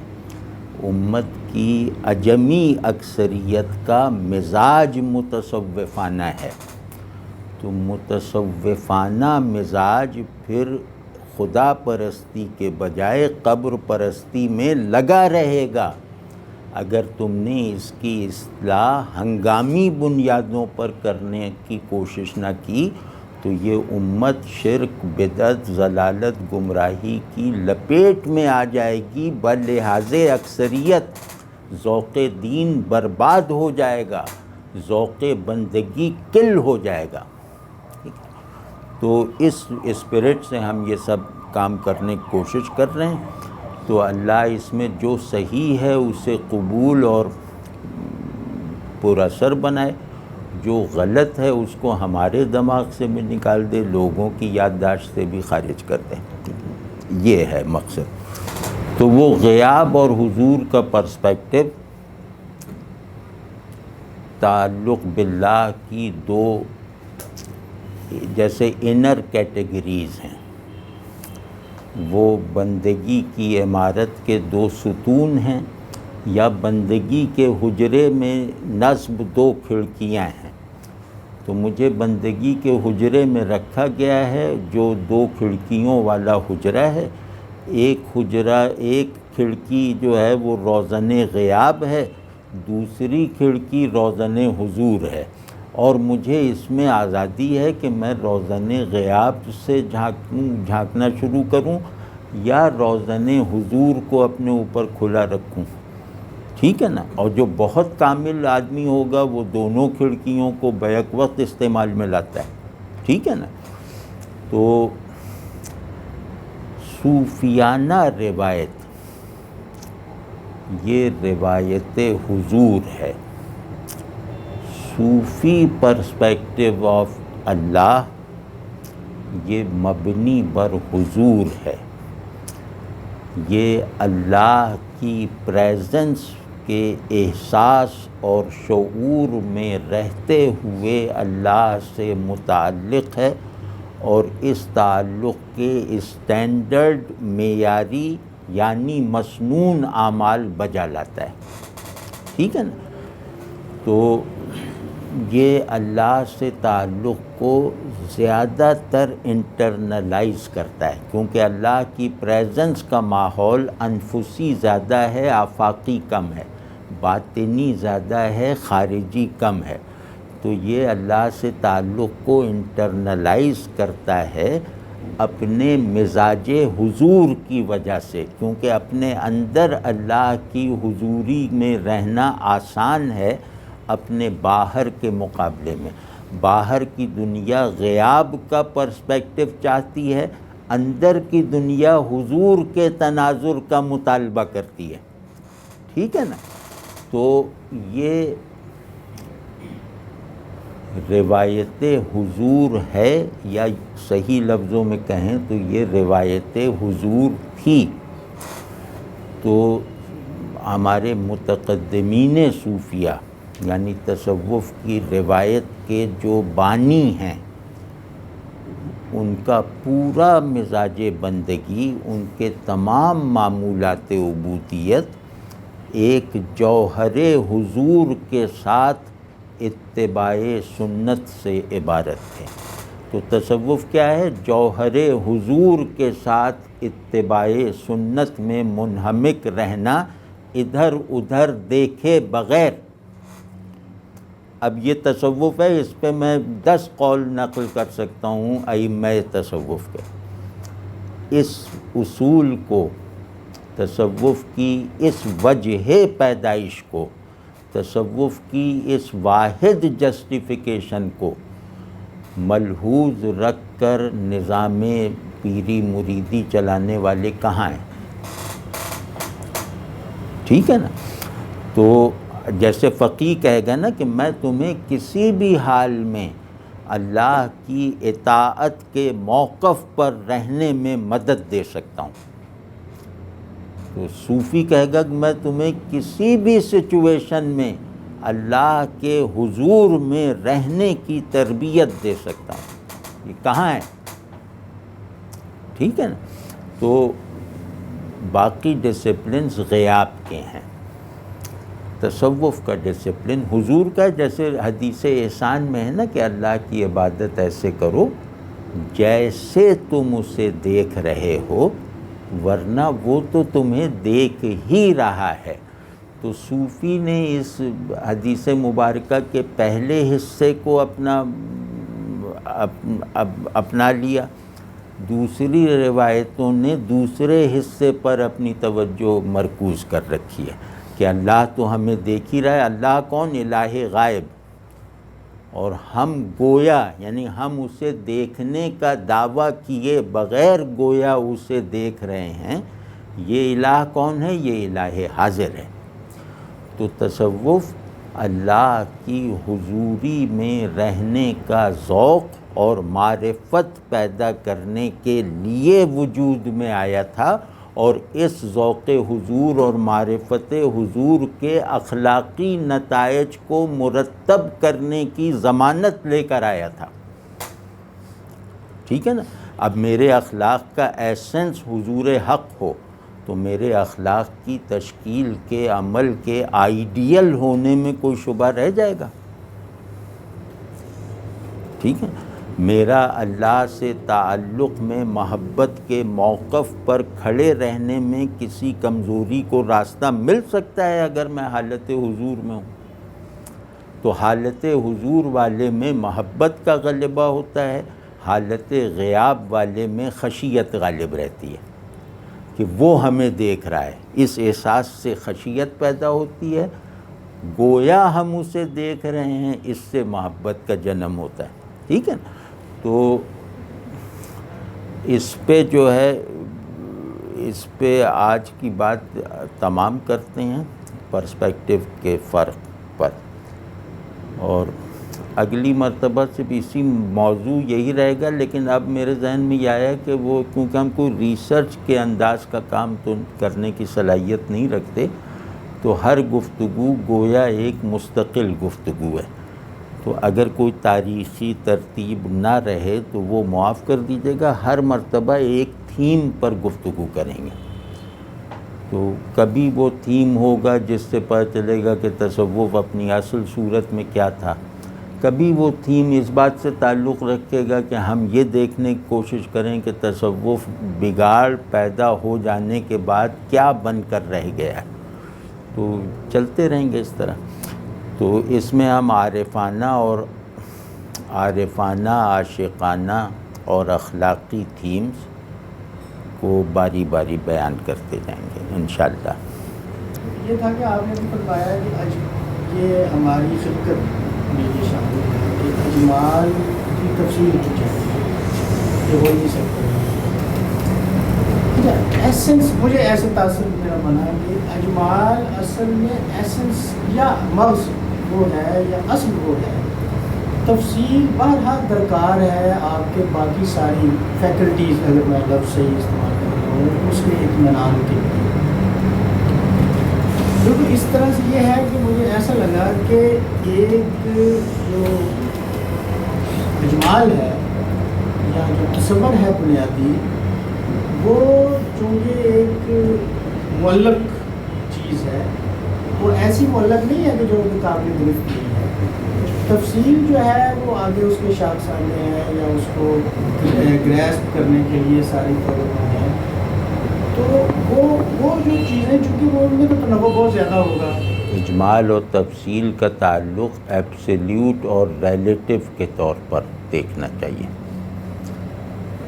امت کی عجمی اکثریت کا مزاج متصوفانہ ہے، تو متصوفانہ مزاج پھر خدا پرستی کے بجائے قبر پرستی میں لگا رہے گا اگر تم نے اس کی اصلاح ہنگامی بنیادوں پر کرنے کی کوشش نہ کی تو یہ امت شرک، بدعت، ضلالت، گمراہی کی لپیٹ میں آ جائے گی، بلحاظ اکثریت ذوق دین برباد ہو جائے گا، ذوق بندگی کل ہو جائے گا۔ تو اس اسپرٹ سے ہم یہ سب کام کرنے کی کوشش کر رہے ہیں، تو اللہ اس میں جو صحیح ہے اسے قبول اور پر اثر بنائے، جو غلط ہے اس کو ہمارے دماغ سے بھی نکال دے، لوگوں کی یادداشت سے بھی خارج کر دیں، یہ ہے مقصد۔ تو وہ غیاب اور حضور کا پرسپیکٹو تعلق باللہ کی دو جیسے انر کیٹیگریز ہیں، وہ بندگی کی عمارت کے دو ستون ہیں یا بندگی کے حجرے میں نصب دو کھڑکیاں ہیں۔ تو مجھے بندگی کے حجرے میں رکھا گیا ہے جو دو کھڑکیوں والا حجرہ ہے، ایک کھڑکی جو ہے وہ روزن غیاب ہے، دوسری کھڑکی روزن حضور ہے، اور مجھے اس میں آزادی ہے کہ میں روزن غیاب سے جھانکنا شروع کروں یا روزن حضور کو اپنے اوپر کھلا رکھوں، ٹھیک ہے نا؟ اور جو بہت کامل آدمی ہوگا وہ دونوں کھڑکیوں کو بیک وقت استعمال میں لاتا ہے، ٹھیک ہے نا؟ تو صوفیانہ روایت یہ روایت حضور ہے، صوفی پرسپیکٹو آف اللہ یہ مبنی بر حضور ہے، یہ اللہ کی پریزنس کے احساس اور شعور میں رہتے ہوئے اللہ سے متعلق ہے، اور اس تعلق کے اسٹینڈرڈ معیاری یعنی مسنون اعمال بجا لاتا ہے، ٹھیک ہے نا؟ تو یہ اللہ سے تعلق کو زیادہ تر انٹرنلائز کرتا ہے، کیونکہ اللہ کی پریزنس کا ماحول انفسی زیادہ ہے، آفاقی کم ہے، باطنی زیادہ ہے، خارجی کم ہے، تو یہ اللہ سے تعلق کو انٹرنلائز کرتا ہے اپنے مزاج حضور کی وجہ سے، کیونکہ اپنے اندر اللہ کی حضوری میں رہنا آسان ہے اپنے باہر کے مقابلے میں۔ باہر کی دنیا غیاب کا پرسپیکٹو چاہتی ہے، اندر کی دنیا حضور کے تناظر کا مطالبہ کرتی ہے، ٹھیک ہے نا؟ تو یہ روایت حضور ہے، یا صحیح لفظوں میں کہیں تو یہ روایت حضور تھی۔ تو ہمارے متقدمین صوفیہ یعنی تصوف کی روایت کے جو بانی ہیں ان کا پورا مزاج بندگی، ان کے تمام معمولات عبودیت ایک جوہر حضور کے ساتھ اتباع سنت سے عبارت ہے۔ تو تصوف کیا ہے؟ جوہر حضور کے ساتھ اتباع سنت میں منہمک رہنا، ادھر ادھر دیکھے بغیر۔ اب یہ تصوف ہے، اس پہ میں 10 قول نقل کر سکتا ہوں ائمہ تصوف کے۔ اس اصول کو، تصوف کی اس وجہ پیدائش کو، تصوف کی اس واحد جسٹیفیکیشن کو ملحوظ رکھ کر نظام پیری مریدی چلانے والے کہاں ہیں؟ ٹھیک ہے نا؟ تو جیسے فقیہ کہے گا نا کہ میں تمہیں کسی بھی حال میں اللہ کی اطاعت کے موقف پر رہنے میں مدد دے سکتا ہوں، تو صوفی کہے گا کہ میں تمہیں کسی بھی سچویشن میں اللہ کے حضور میں رہنے کی تربیت دے سکتا ہوں۔ یہ کہاں ہے؟ ٹھیک ہے نا؟ تو باقی ڈسپلنز غیاب کے ہیں۔ تصوف کا ڈسپلن حضور کا جیسے حدیث احسان میں ہے نا کہ اللہ کی عبادت ایسے کرو جیسے تم اسے دیکھ رہے ہو، ورنہ وہ تو تمہیں دیکھ ہی رہا ہے۔ تو صوفی نے اس حدیث مبارکہ کے پہلے حصے کو اپنا لیا، دوسری روایتوں نے دوسرے حصے پر اپنی توجہ مرکوز کر رکھی ہے کہ اللہ تو ہمیں دیکھ ہی رہا ہے۔ اللہ کون؟ الہ غائب، اور ہم گویا یعنی ہم اسے دیکھنے کا دعویٰ کیے بغیر گویا اسے دیکھ رہے ہیں۔ یہ الہ کون ہے؟ یہ الہ حاضر ہے۔ تو تصوف اللہ کی حضوری میں رہنے کا ذوق اور معرفت پیدا کرنے کے لیے وجود میں آیا تھا، اور اس ذوق حضور اور معرفت حضور کے اخلاقی نتائج کو مرتب کرنے کی ضمانت لے کر آیا تھا۔ ٹھیک ہے نا؟ اب میرے اخلاق کا ایسنس حضور حق ہو تو میرے اخلاق کی تشکیل کے عمل کے آئیڈیل ہونے میں کوئی شبہ رہ جائے گا؟ ٹھیک ہے؟ میرا اللہ سے تعلق میں محبت کے موقف پر کھڑے رہنے میں کسی کمزوری کو راستہ مل سکتا ہے اگر میں حالت حضور میں ہوں؟ تو حالت حضور والے میں محبت کا غلبہ ہوتا ہے، حالت غیاب والے میں خشیت غالب رہتی ہے کہ وہ ہمیں دیکھ رہا ہے۔ اس احساس سے خشیت پیدا ہوتی ہے، گویا ہم اسے دیکھ رہے ہیں، اس سے محبت کا جنم ہوتا ہے۔ ٹھیک ہے نا؟ تو اس پہ جو ہے اس پہ آج کی بات تمام کرتے ہیں پرسپیکٹو کے فرق پر، اور اگلی مرتبہ سے بھی اسی موضوع یہی رہے گا، لیکن اب میرے ذہن میں یہ آیا کہ وہ کیونکہ ہم کوئی ریسرچ کے انداز کا کام تو کرنے کی صلاحیت نہیں رکھتے، تو ہر گفتگو گویا ایک مستقل گفتگو ہے، تو اگر کوئی تاریخی ترتیب نہ رہے تو وہ معاف کر دیجیے گا۔ ہر مرتبہ ایک تھیم پر گفتگو کریں گے، تو کبھی وہ تھیم ہوگا جس سے پتہ چلے گا کہ تصوف اپنی اصل صورت میں کیا تھا، کبھی وہ تھیم اس بات سے تعلق رکھے گا کہ ہم یہ دیکھنے کی کوشش کریں کہ تصوف بگاڑ پیدا ہو جانے کے بعد کیا بن کر رہ گیا ہے، تو چلتے رہیں گے اس طرح۔ تو اس میں ہم عارفانہ عاشقانہ اور اخلاقی تھیمز کو باری باری بیان کرتے جائیں گے انشاءاللہ۔ یہ تھا کہ آپ نے بھی فرمایا کہ یہ ہماری خلقت میں یہ شامل ہے کہ اجمال کی تفصیل کی جائے یہ ہو نہیں سکتے۔ ایسنس مجھے ایسے تاثر میرا بنا کہ اجمال اصل میں ایسنس یا مغز وہ ہے یا اصل وہ ہے، تفصیل بہرحال درکار ہے آپ کے باقی ساری فیکلٹیز، اگر میں لفظ صحیح استعمال کر رہا ہوں، اس کے اطمینان کے لیے۔ کیونکہ اس طرح سے یہ ہے کہ مجھے ایسا لگا کہ ایک جو اجمال ہے یا جو تصور ہے بنیادی، وہ چونکہ ایک معلق چیز ہے، وہ ایسی معلق نہیں ہے کہ جو قابل گرفت نہیں ہے۔ تفصیل جو ہے وہ آگے اس کے شاخسانے ہیں یا اس کو گریسپ کرنے کے لیے ساری طرح ہیں، تو وہ جو چیزیں چونکہ وہ ان میں تو تنوع بہت زیادہ ہوگا۔ اجمال اور تفصیل کا تعلق ایبسلیوٹ اور ریلیٹو کے طور پر دیکھنا چاہیے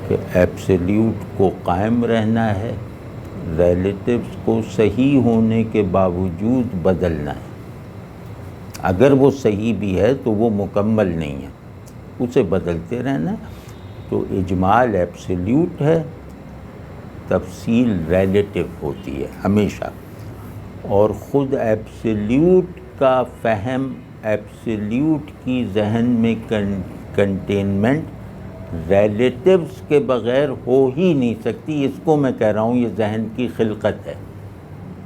کہ ایبسلیوٹ کو قائم رہنا ہے، ریلیٹیوز کو صحیح ہونے کے باوجود بدلنا ہے۔ اگر وہ صحیح بھی ہے تو وہ مکمل نہیں ہے، اسے بدلتے رہنا ہے۔ تو اجمال ایبسلیوٹ ہے، تفصیل ریلیٹو ہوتی ہے ہمیشہ، اور خود ایبسلیوٹ کا فہم، ایبسلیوٹ کی ذہن میں کنٹینمنٹ ریلیٹیوز کے بغیر ہو ہی نہیں سکتی۔ اس کو میں کہہ رہا ہوں یہ ذہن کی خلقت ہے۔